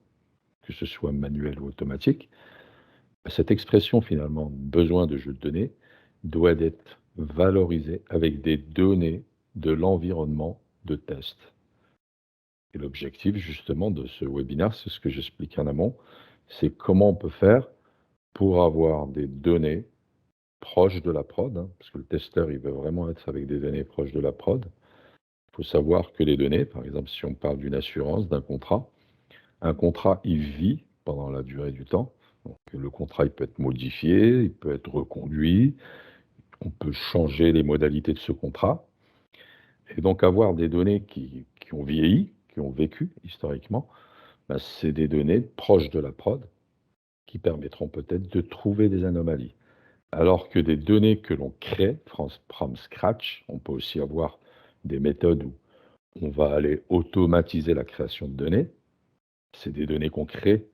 que ce soit manuel ou automatique, cette expression finalement besoin de jeu de données doit être valorisée avec des données de l'environnement de test. Et l'objectif justement de ce webinaire, c'est ce que j'explique en amont, c'est comment on peut faire pour avoir des données proches de la prod, hein, parce que le testeur il veut vraiment être avec des données proches de la prod. Il faut savoir que les données, par exemple si on parle d'une assurance, d'un contrat, un contrat il vit pendant la durée du temps. Donc, le contrat il peut être modifié, il peut être reconduit, on peut changer les modalités de ce contrat. Et donc avoir des données qui ont vieilli, qui ont vécu historiquement, ben, c'est des données proches de la prod qui permettront peut-être de trouver des anomalies. Alors que des données que l'on crée from scratch, on peut aussi avoir des méthodes où on va aller automatiser la création de données. C'est des données qu'on crée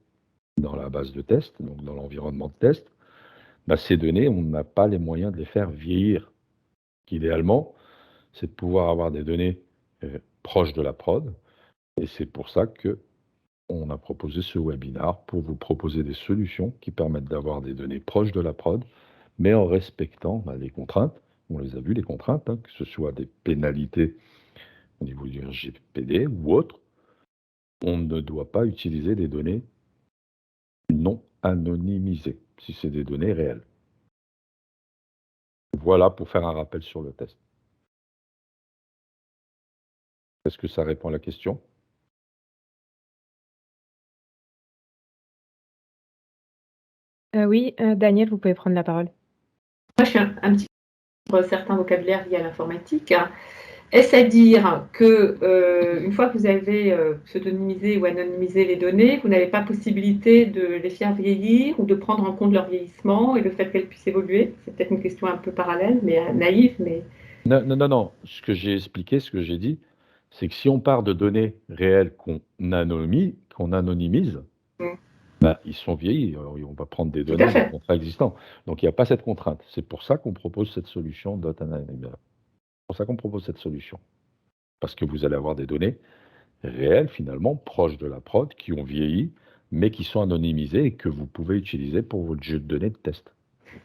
dans la base de test, donc dans l'environnement de test. Ben, ces données, on n'a pas les moyens de les faire vieillir. Idéalement, c'est de pouvoir avoir des données proches de la prod. Et c'est pour ça qu'on a proposé ce webinaire pour vous proposer des solutions qui permettent d'avoir des données proches de la prod, mais en respectant les contraintes. On les a vues, les contraintes, hein, que ce soit des pénalités au niveau du RGPD ou autre. On ne doit pas utiliser des données non anonymisées, si c'est des données réelles. Voilà pour faire un rappel sur le test. Est-ce que ça répond à la question? Oui, Daniel, vous pouvez prendre la parole. Moi, je suis un petit peu sur certains vocabulaires liés à l'informatique. Est-ce à dire que une fois que vous avez pseudonymisé ou anonymisé les données, vous n'avez pas possibilité de les faire vieillir ou de prendre en compte leur vieillissement et le fait qu'elles puissent évoluer? C'est peut-être une question un peu parallèle, mais naïve, mais Non, non, non, non. Ce que j'ai expliqué, ce que j'ai dit, c'est que si on part de données réelles qu'on anonymise, bah, ils sont vieillis. Alors, on va prendre des tout à données de fait. contrats existants. Donc, il n'y a pas cette contrainte. C'est pour ça qu'on propose cette solution .anonyme. C'est pour ça qu'on propose cette solution. Parce que vous allez avoir des données réelles, finalement, proches de la prod, qui ont vieilli, mais qui sont anonymisées et que vous pouvez utiliser pour votre jeu de données de test.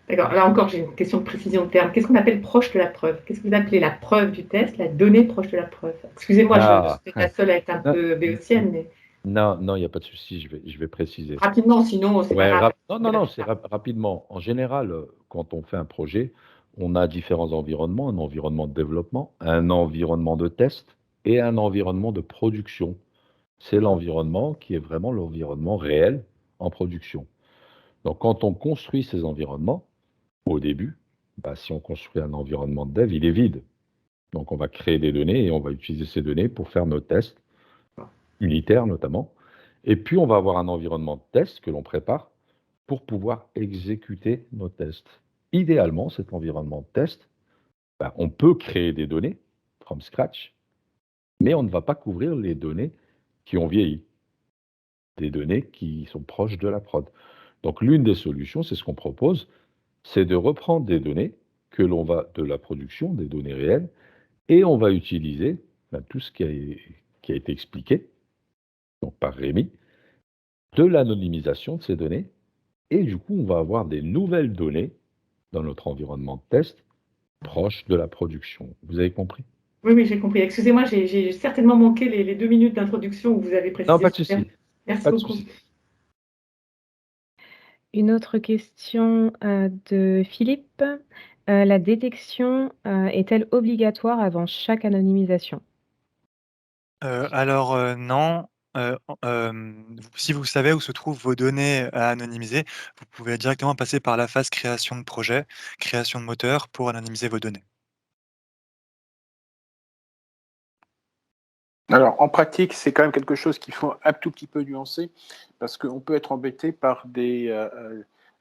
D'accord. Là encore, j'ai une question de précision de terme. Qu'est-ce qu'on appelle proche de la preuve? Qu'est-ce que vous appelez la preuve du test, la donnée proche de la preuve? Excusez-moi, Ah, je suis la seule à être un peu béotienne, mais non, non, il n'y a pas de souci, je vais préciser. rapidement, sinon, c'est pas Ouais, grave. non, c'est rapidement. En général, quand on fait un projet, on a différents environnements, un environnement de développement, un environnement de test et un environnement de production. C'est l'environnement qui est vraiment l'environnement réel en production. Donc, quand on construit ces environnements, au début, on va avoir des données réelles, donc des données proches de la prod, qui permettront peut-être de trouver des anomalies. Alors que des données non anonymisées, ça ne va pas Bah, si on construit un environnement de dev, il est vide. Donc on va créer des données et on va utiliser ces données pour faire nos tests, unitaires notamment. Et puis on va avoir un environnement de test que l'on prépare pour pouvoir exécuter nos tests. Idéalement, cet environnement de test, bah, on peut créer des données from scratch, mais on ne va pas couvrir les données qui ont vieilli, des données qui sont proches de la prod. Donc l'une des solutions, c'est ce qu'on propose, c'est de reprendre des données que l'on va de la production, des données réelles, et on va utiliser tout ce qui a été expliqué donc par Rémi, de l'anonymisation de ces données, et du coup, on va avoir des nouvelles données dans notre environnement de test proche de la production. Vous avez compris? Oui, oui, j'ai compris. Excusez-moi, j'ai certainement manqué les 2 minutes d'introduction où vous avez Non, précisé pas de super. souci, Merci pas de beaucoup. souci. Une autre question, de Philippe. La détection, est-elle obligatoire avant chaque anonymisation? Alors, non, si vous savez où se trouvent vos données à anonymiser, vous pouvez directement passer par la phase création de projet, création de moteur pour anonymiser vos données. Alors, en pratique, c'est quand même quelque chose qu'il faut un tout petit peu nuancer, parce qu'on peut être embêté par des...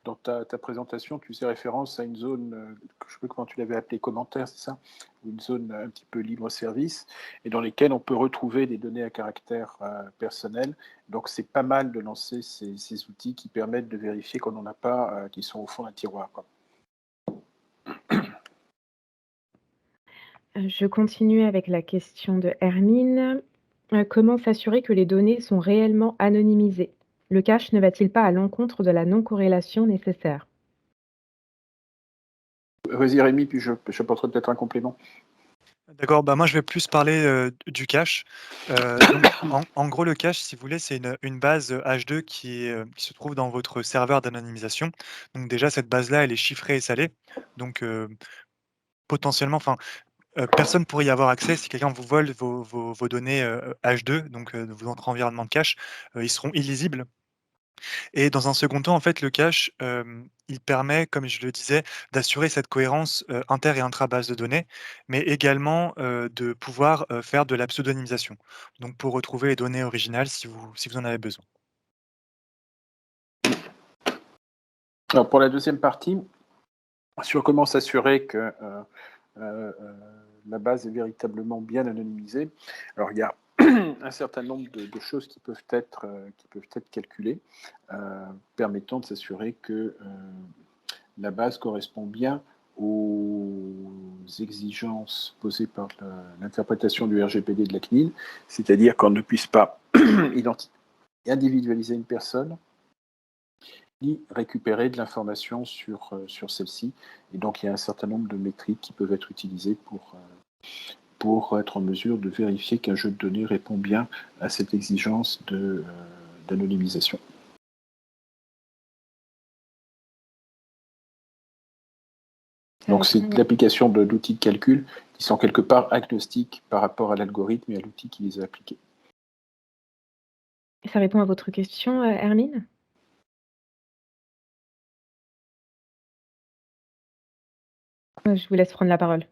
dans ta présentation, tu faisais référence à une zone, je ne sais plus comment tu l'avais appelée, commentaire, c'est ça? Une zone un petit peu libre-service, et dans lesquelles on peut retrouver des données à caractère personnel. Donc, c'est pas mal de lancer ces outils qui permettent de vérifier qu'on n'en a pas, qui sont au fond d'un tiroir, quoi. Je continue avec la question de Hermine. Comment s'assurer que les données sont réellement anonymisées? Le cache ne va-t-il pas à l'encontre de la non-corrélation nécessaire? Vas-y, Rémi, puis je apporterai peut-être un complément. D'accord, bah, moi je vais plus parler, du cache. Donc en gros le cache, si vous voulez, c'est une base, H2 qui se trouve dans votre serveur d'anonymisation. Donc déjà cette base-là, elle est chiffrée et salée. Donc potentiellement, personne pourrait y avoir accès si quelqu'un vous vole vos données, H2, donc de votre environnement de cache, ils seront illisibles. Et dans un second temps, en fait, le cache, il permet, comme je le disais, d'assurer cette cohérence, inter et intra-base de données, mais également, de pouvoir, faire de la pseudonymisation. Donc pour retrouver les données originales si vous en avez besoin. Alors, pour la deuxième partie, sur comment s'assurer que la base est véritablement bien anonymisée. Alors, il y a un certain nombre de choses qui peuvent être calculées, permettant de s'assurer que la base correspond bien aux exigences posées par l'interprétation du RGPD de la CNIL, c'est-à-dire qu'on ne puisse pas individualiser une personne, ni récupérer de l'information sur celle-ci. Et donc, il y a un certain nombre de métriques qui peuvent être utilisées pour être en mesure de vérifier qu'un jeu de données répond bien à cette exigence d'anonymisation. Donc, c'est l'application d'outils de calcul qui sont quelque part agnostiques par rapport à l'algorithme et à l'outil qui les a appliqués. Ça répond à votre question, Hermine? Je vous laisse prendre la parole.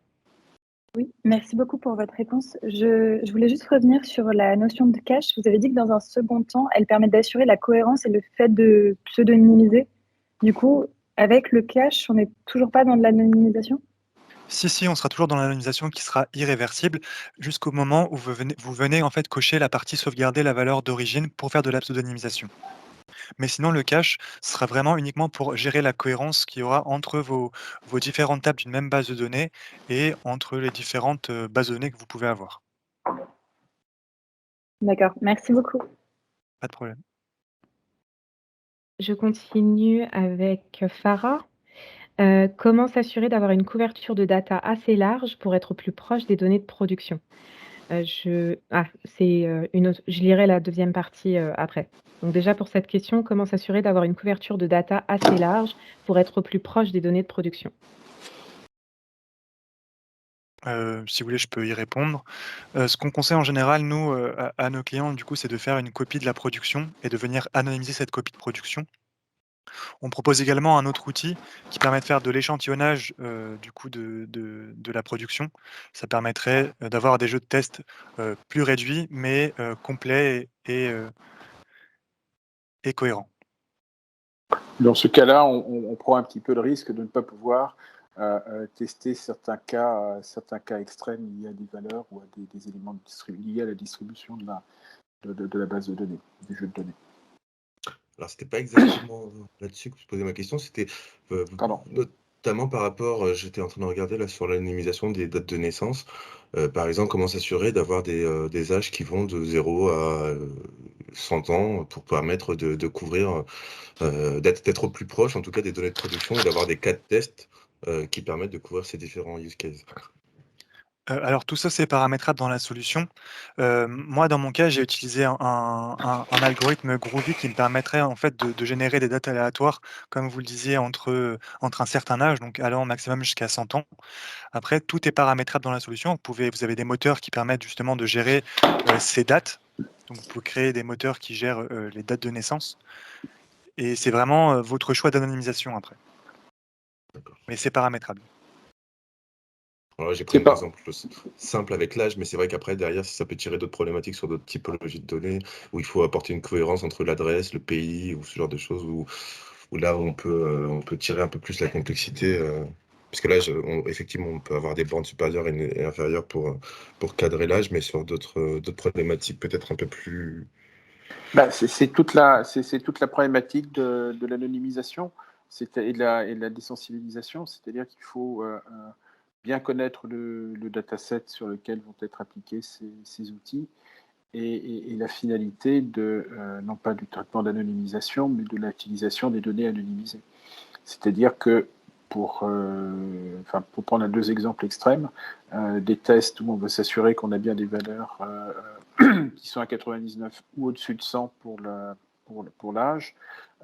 Oui, merci beaucoup pour votre réponse. Je voulais juste revenir sur la notion de cache. Vous avez dit que dans un second temps, elle permet d'assurer la cohérence et le fait de pseudonymiser. Du coup, avec le cache, on n'est toujours pas dans de l'anonymisation? Si, on sera toujours dans l'anonymisation qui sera irréversible jusqu'au moment où vous venez en fait cocher la partie sauvegarder la valeur d'origine pour faire de la pseudonymisation. Mais sinon, le cache sera vraiment uniquement pour gérer la cohérence qu'il y aura entre vos différentes tables d'une même base de données et entre les différentes, bases de données que vous pouvez avoir. D'accord, merci beaucoup. Pas de problème. Je continue avec Farah. Comment s'assurer d'avoir une couverture de data assez large pour être plus proche des données de production? Je lirai la deuxième partie, après. Donc déjà pour cette question, comment s'assurer d'avoir une couverture de data assez large pour être plus proche des données de production? Si vous voulez, je peux y répondre. Ce qu'on conseille en général, nous, à nos clients, du coup, c'est de faire une copie de la production et de venir anonymiser cette copie de production. On propose également un autre outil qui permet de faire de l'échantillonnage du coup de la production. Ça permettrait d'avoir des jeux de test plus réduits, mais complets et cohérents. Dans ce cas-là, on prend un petit peu le risque de ne pas pouvoir tester certains cas extrêmes liés à des valeurs ou à des éléments liés à la distribution de la base de données, des jeux de données. Alors, c'était pas exactement là-dessus que je posais ma question, c'était Pardon. notamment par rapport, j'étais en train de regarder là sur l'anonymisation des dates de naissance. Par exemple, comment s'assurer d'avoir des âges qui vont de 0 à 100 ans pour permettre de couvrir, d'être au plus proche, en tout cas, des données de production et d'avoir des cas de test qui permettent de couvrir ces différents use cases. Alors tout ça, c'est paramétrable dans la solution. Moi, dans mon cas, j'ai utilisé un algorithme Groovy qui me permettrait en fait de générer des dates aléatoires, comme vous le disiez, entre un certain âge, donc allant au maximum jusqu'à 100 ans. Après, tout est paramétrable dans la solution. Vous avez des moteurs qui permettent justement de gérer ces dates. Donc vous pouvez créer des moteurs qui gèrent les dates de naissance. Et c'est vraiment votre choix d'anonymisation après. D'accord. Mais c'est paramétrable. Alors là, j'ai pris un exemple simple avec l'âge, mais c'est vrai qu'après, derrière, ça peut tirer d'autres problématiques sur d'autres typologies de données, où il faut apporter une cohérence entre l'adresse, le pays, ou ce genre de choses, où là, on peut tirer un peu plus la complexité. Puisque l'âge, effectivement, on peut avoir des bornes supérieures et inférieures pour cadrer l'âge, mais sur d'autres problématiques peut-être un peu plus... C'est toute la problématique de l'anonymisation et de la désensibilisation, c'est-à-dire qu'il faut bien connaître le dataset sur lequel vont être appliqués ces outils et la finalité non pas du traitement d'anonymisation, mais de l'utilisation des données anonymisées. C'est-à-dire que pour prendre deux exemples extrêmes, des tests où on veut s'assurer qu'on a bien des valeurs qui sont à 99 ou au-dessus de 100 pour l'âge,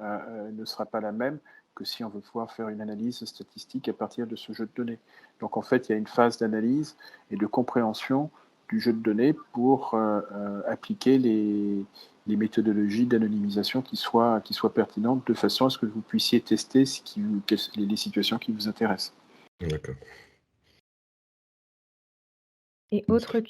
ne sera pas la même que si on veut pouvoir faire une analyse statistique à partir de ce jeu de données. Donc en fait, il y a une phase d'analyse et de compréhension du jeu de données pour appliquer les méthodologies d'anonymisation qui soient pertinentes de façon à ce que vous puissiez tester les situations qui vous intéressent. D'accord. Et autre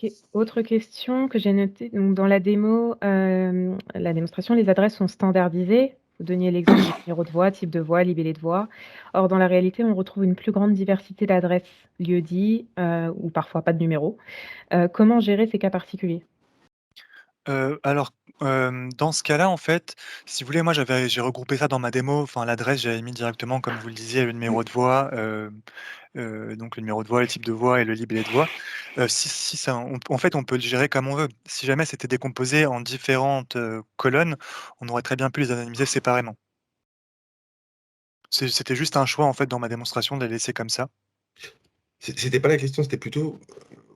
question que j'ai notée, donc dans la démonstration, les adresses sont standardisées. Vous donniez l'exemple du numéro de voie, type de voie, libellé de voie. Or, dans la réalité, on retrouve une plus grande diversité d'adresses lieu-dit ou parfois pas de numéro. Comment gérer ces cas particuliers? Alors, dans ce cas-là, en fait, si vous voulez, moi, j'ai regroupé ça dans ma démo. Enfin, l'adresse, j'avais mis directement, comme vous le disiez, le numéro de voie, donc le numéro de voie, le type de voie et le libellé de voie. Si ça en fait, on peut le gérer comme on veut. Si jamais c'était décomposé en différentes, colonnes, on aurait très bien pu les anonymiser séparément. C'était juste un choix, en fait, dans ma démonstration de les laisser comme ça. C'était pas la question, c'était plutôt,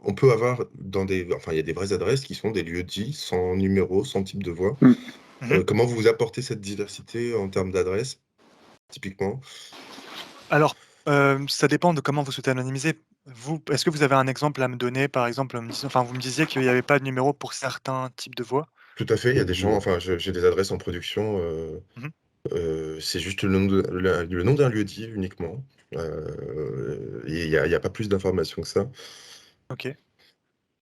on peut avoir il y a des vraies adresses qui sont des lieux-dits, sans numéro, sans type de voie. Mmh. Comment vous apportez cette diversité en termes d'adresses, typiquement? Alors, ça dépend de comment vous souhaitez anonymiser. Est-ce que vous avez un exemple à me donner, par exemple, vous me disiez qu'il n'y avait pas de numéro pour certains types de voix? Tout à fait, il y a des gens, Oui. enfin, j'ai des adresses en production, Mmh. c'est juste le nom d'un lieu-dit uniquement, et il y a pas plus d'informations que ça. OK.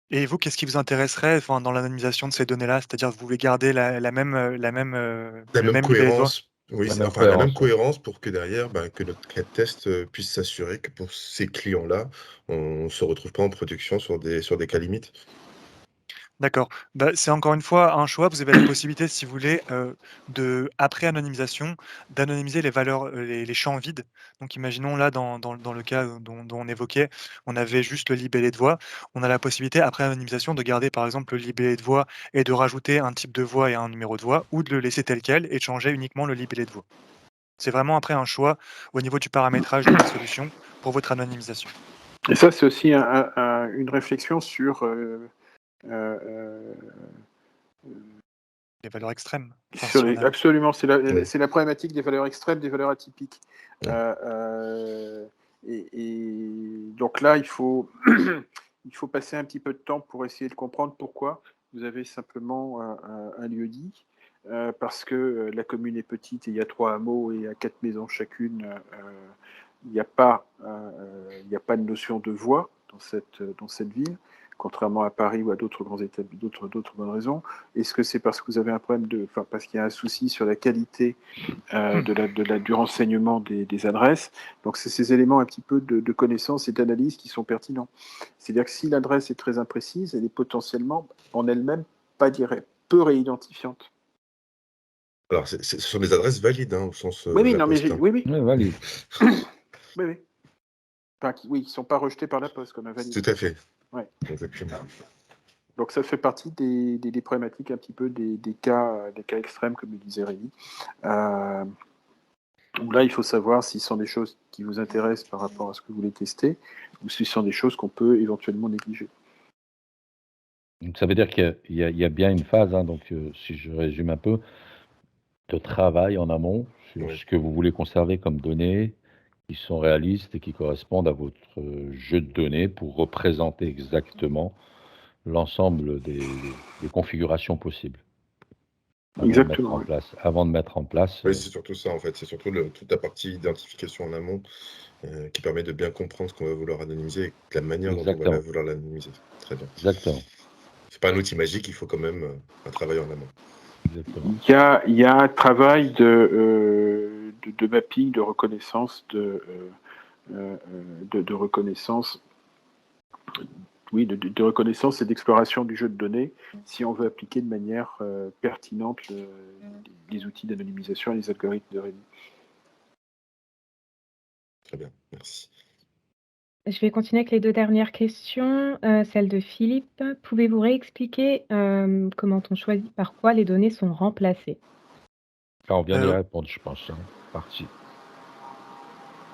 Et vous, qu'est-ce qui vous intéresserait, enfin, dans l'anonymisation de ces données-là? C'est-à-dire, vous voulez garder la même, La le même même libellé de voix? cohérence, oui, La même la même cohérence, ouais. cohérence pour que derrière, que notre cas de test, puisse s'assurer que pour ces clients-là, on se retrouve pas en production sur des cas limites. D'accord. Bah, c'est encore une fois un choix. Vous avez la possibilité, si vous voulez, après anonymisation, d'anonymiser les valeurs, les champs vides. Donc imaginons là, dans le cas dont on évoquait, on avait juste le libellé de voix. On a la possibilité, après anonymisation, de garder par exemple le libellé de voix et de rajouter un type de voix et un numéro de voix, ou de le laisser tel quel et de changer uniquement le libellé de voix. C'est vraiment après un choix au niveau du paramétrage de la solution pour votre anonymisation. Et ça, c'est aussi une réflexion sur euh, Les valeurs extrêmes. Enfin, sur si on a... absolument, c'est Oui. la problématique des valeurs extrêmes, des valeurs atypiques. Ouais. Et donc là, il faut passer un petit peu de temps pour essayer de comprendre pourquoi vous avez simplement un lieu-dit parce que la commune est petite et il y a 3 hameaux et à 4 maisons chacune, il n'y a pas de notion de voie dans cette ville, contrairement à Paris ou à d'autres grands d'autres bonnes raisons. Est-ce que c'est parce que vous avez un problème parce qu'il y a un souci sur la qualité du renseignement des adresses? Donc c'est ces éléments un petit peu de connaissance et d'analyse qui sont pertinents. C'est-à-dire que si l'adresse est très imprécise, elle est potentiellement en elle-même peu réidentifiante. Alors, ce sont des adresses valides, au sens Oui, La non, mais Poste. oui. Ouais, valide. Oui. Enfin, qui ne sont pas rejetés par la Poste comme invalide. Tout à fait. Ouais. Exactement. Donc ça fait partie des problématiques un petit peu des cas extrêmes, comme le disait Rémi. Où là, il faut savoir si ce sont des choses qui vous intéressent par rapport à ce que vous voulez tester, ou si ce sont des choses qu'on peut éventuellement négliger. Donc ça veut dire qu'il y a bien une phase, donc si je résume un peu, de travail en amont sur Oui. ce que vous voulez conserver comme données, qui sont réalistes et qui correspondent à votre jeu de données pour représenter exactement l'ensemble des configurations possibles. Exactement. Avant de mettre en place. Oui, c'est surtout ça en fait. C'est surtout toute la partie identification en amont qui permet de bien comprendre ce qu'on va vouloir anonymiser et la manière dont on va vouloir l'anonymiser. Très bien. Exactement. C'est pas un outil magique, il faut quand même un travail en amont. Exactement. Il y a un travail de mapping, de reconnaissance, de reconnaissance. Oui, de reconnaissance et d'exploration du jeu de données, si on veut appliquer de manière pertinente les outils d'anonymisation et les algorithmes de Rémi. Très bien, merci. Je vais continuer avec les 2 dernières questions. Celle de Philippe. Pouvez-vous réexpliquer comment on choisit par quoi les données sont remplacées? On vient d'y répondre, je pense. Parti.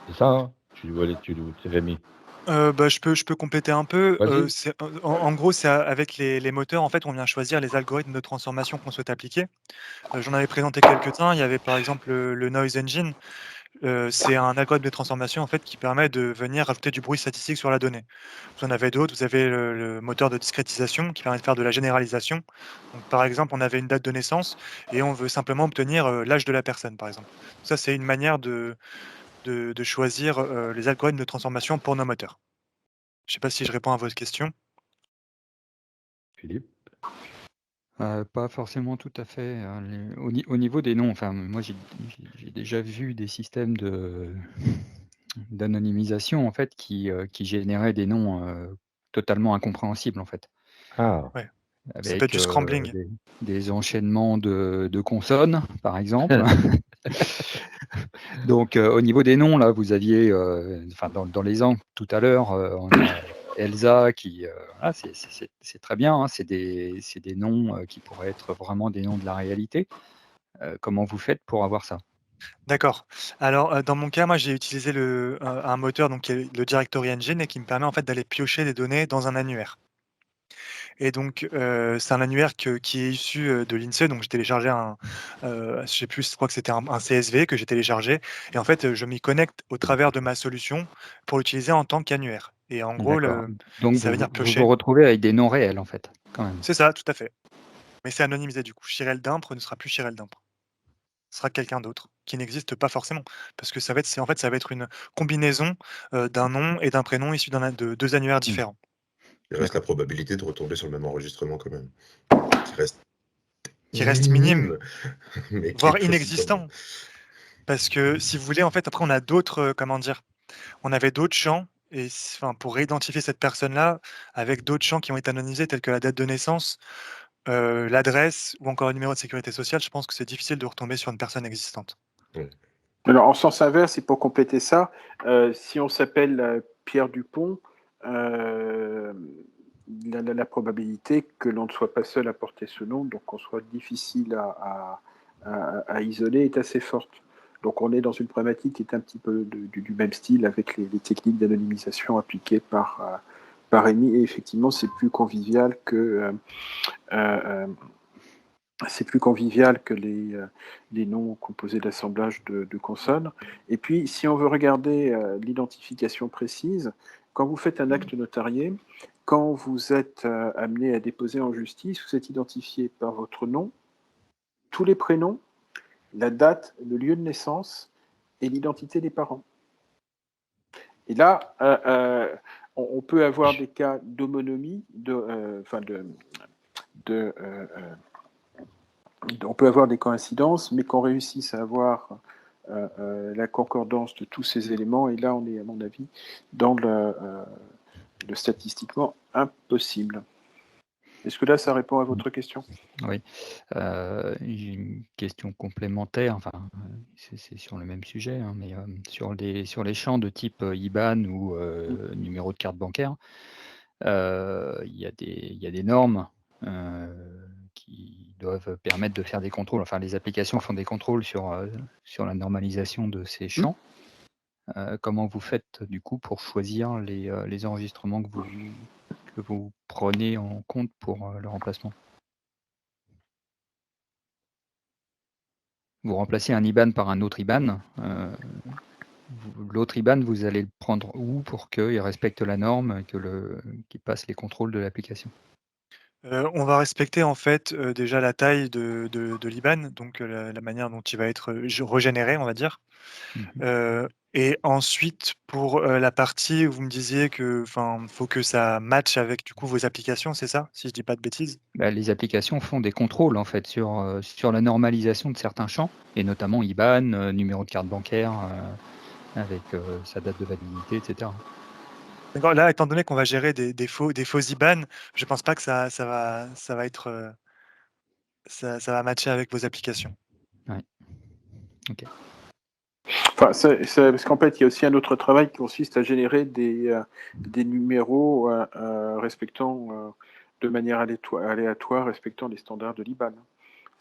C'est ça, tu Rémi? Je peux compléter un peu. Vas-y. En gros, c'est avec les moteurs, en fait, on vient choisir les algorithmes de transformation qu'on souhaite appliquer. J'en avais présenté quelques-uns. Il y avait par exemple le Noise Engine. C'est un algorithme de transformation en fait qui permet de venir rajouter du bruit statistique sur la donnée. Vous en avez d'autres. Vous avez le moteur de discrétisation qui permet de faire de la généralisation. Donc, par exemple, on avait une date de naissance et on veut simplement obtenir l'âge de la personne, par exemple. Ça, c'est une manière de choisir les algorithmes de transformation pour nos moteurs. Je ne sais pas si je réponds à votre question. Philippe? Pas forcément tout à fait, au niveau des noms, enfin, moi j'ai déjà vu des systèmes d'anonymisation en fait qui généraient des noms, totalement incompréhensibles en fait. Ah! Ouais. Ça Avec, s'appelle du scrambling. des enchaînements de consonnes, par exemple. Donc, au niveau des noms, là, vous aviez, enfin dans les ans tout à l'heure, on a Elsa qui, voilà, c'est très bien, c'est des noms, qui pourraient être vraiment des noms de la réalité. Comment vous faites pour avoir ça? D'accord. Alors, dans mon cas, moi, j'ai utilisé un moteur donc qui est le Directory Engine et qui me permet en fait d'aller piocher des données dans un annuaire. Et donc, c'est un annuaire qui est issu de l'INSEE. Donc, j'ai téléchargé je sais plus, je crois que c'était un CSV que j'ai téléchargé. Et en fait, je m'y connecte au travers de ma solution pour l'utiliser en tant qu'annuaire. Et en gros, D'accord. Donc ça veut dire vous piocher. vous retrouvez avec des noms réels, en fait, quand même? C'est ça, tout à fait. Mais c'est anonymisé du coup. Chirel Dimpre ne sera plus Chirel Dimpre. Ce sera quelqu'un d'autre, qui n'existe pas forcément. Parce que ça va être une combinaison d'un nom et d'un prénom issus de 2 annuaires différents. Il reste la probabilité de retomber sur le même enregistrement quand même, Qui reste minime, mais qui voire est possible quand même. inexistant. Parce que si vous voulez, en fait, après, on a d'autres, on avait d'autres champs pour réidentifier cette personne-là, avec d'autres champs qui ont été anonymisés, tels que la date de naissance, l'adresse ou encore le numéro de sécurité sociale. Je pense que c'est difficile de retomber sur une personne existante. Oui. Alors, en sens inverse, et pour compléter ça, si on s'appelle Pierre Dupont, la probabilité que l'on ne soit pas seul à porter ce nom, donc qu'on soit difficile à isoler, est assez forte. Donc on est dans une problématique qui est un petit peu du même style avec les techniques d'anonymisation appliquées par Rémi, et effectivement c'est plus convivial que les noms composés d'assemblage de consonnes. Et puis, si on veut regarder l'identification précise, quand vous faites un acte notarié, quand vous êtes amené à déposer en justice, vous êtes identifié par votre nom, tous les prénoms, la date, le lieu de naissance et l'identité des parents. Et là, on peut avoir des cas d'homonymie, on peut avoir des coïncidences, mais qu'on réussisse à avoir la concordance de tous ces éléments. Et là, on est, à mon avis, dans le statistiquement impossible. Est-ce que là, ça répond à votre question? Oui. J'ai une question complémentaire, enfin, c'est sur le même sujet, hein, mais sur les champs de type IBAN ou numéro de carte bancaire, il y a des normes qui doivent permettre de faire des contrôles. Enfin, les applications font des contrôles sur la normalisation de ces champs. Comment vous faites du coup pour choisir les enregistrements que vous prenez en compte pour le remplacement? Vous remplacez un IBAN par un autre IBAN. L'autre IBAN, vous allez le prendre où pour qu'il respecte la norme et qu'il passe les contrôles de l'application? On va respecter en fait déjà la taille de l'IBAN, donc la manière dont il va être régénéré, on va dire. Et ensuite, pour la partie où vous me disiez que, faut que ça matche avec du coup vos applications, c'est ça, si je dis pas de bêtises? Bah, les applications font des contrôles en fait sur la normalisation de certains champs, et notamment IBAN, numéro de carte bancaire avec sa date de validité, etc. D'accord. Là, étant donné qu'on va gérer des faux IBAN, je pense pas que ça va être ça va matcher avec vos applications. Ouais. Ok. Enfin, parce qu'en fait, il y a aussi un autre travail qui consiste à générer des numéros respectant de manière aléatoire, respectant les standards de l'IBAN.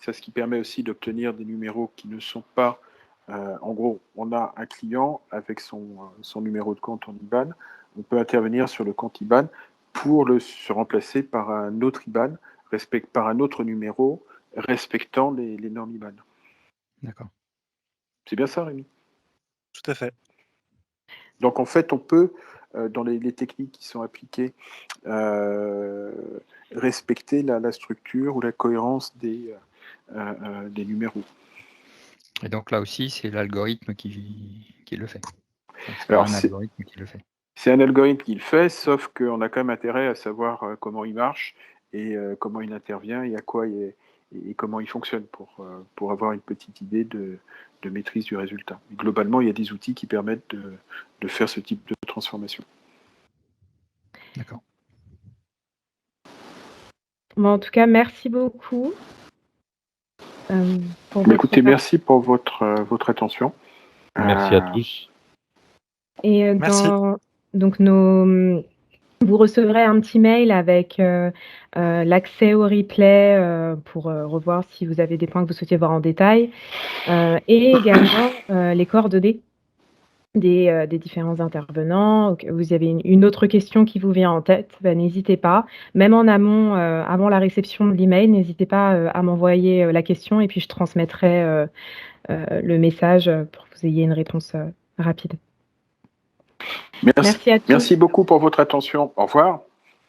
C'est ce qui permet aussi d'obtenir des numéros qui ne sont pas... en gros, on a un client avec son numéro de compte en IBAN. On peut intervenir sur le compte IBAN pour se remplacer par un autre IBAN, par un autre numéro respectant les normes IBAN. D'accord. C'est bien ça, Rémi? Tout à fait. Donc, en fait, on peut, dans les techniques qui sont appliquées, respecter la structure ou la cohérence des numéros. Et donc là aussi, c'est l'algorithme qui le fait. C'est Alors, un algorithme qui le fait. C'est un algorithme qui le fait, sauf qu'on a quand même intérêt à savoir comment il marche et comment il intervient et à quoi et comment il fonctionne pour avoir une petite idée de maîtrise du résultat. Et globalement, il y a des outils qui permettent de faire ce type de transformation. D'accord. Bon, en tout cas, merci beaucoup. Écoutez, merci pour votre attention. Merci à tous. Et Merci. Donc vous recevrez un petit mail avec l'accès au replay pour revoir si vous avez des points que vous souhaitez voir en détail et également les coordonnées des différents intervenants. Vous avez une autre question qui vous vient en tête, n'hésitez pas. Même en amont, avant la réception de l'email, n'hésitez pas à m'envoyer la question et puis je transmettrai le message pour que vous ayez une réponse rapide. Merci à tous. Merci beaucoup pour votre attention. Au revoir.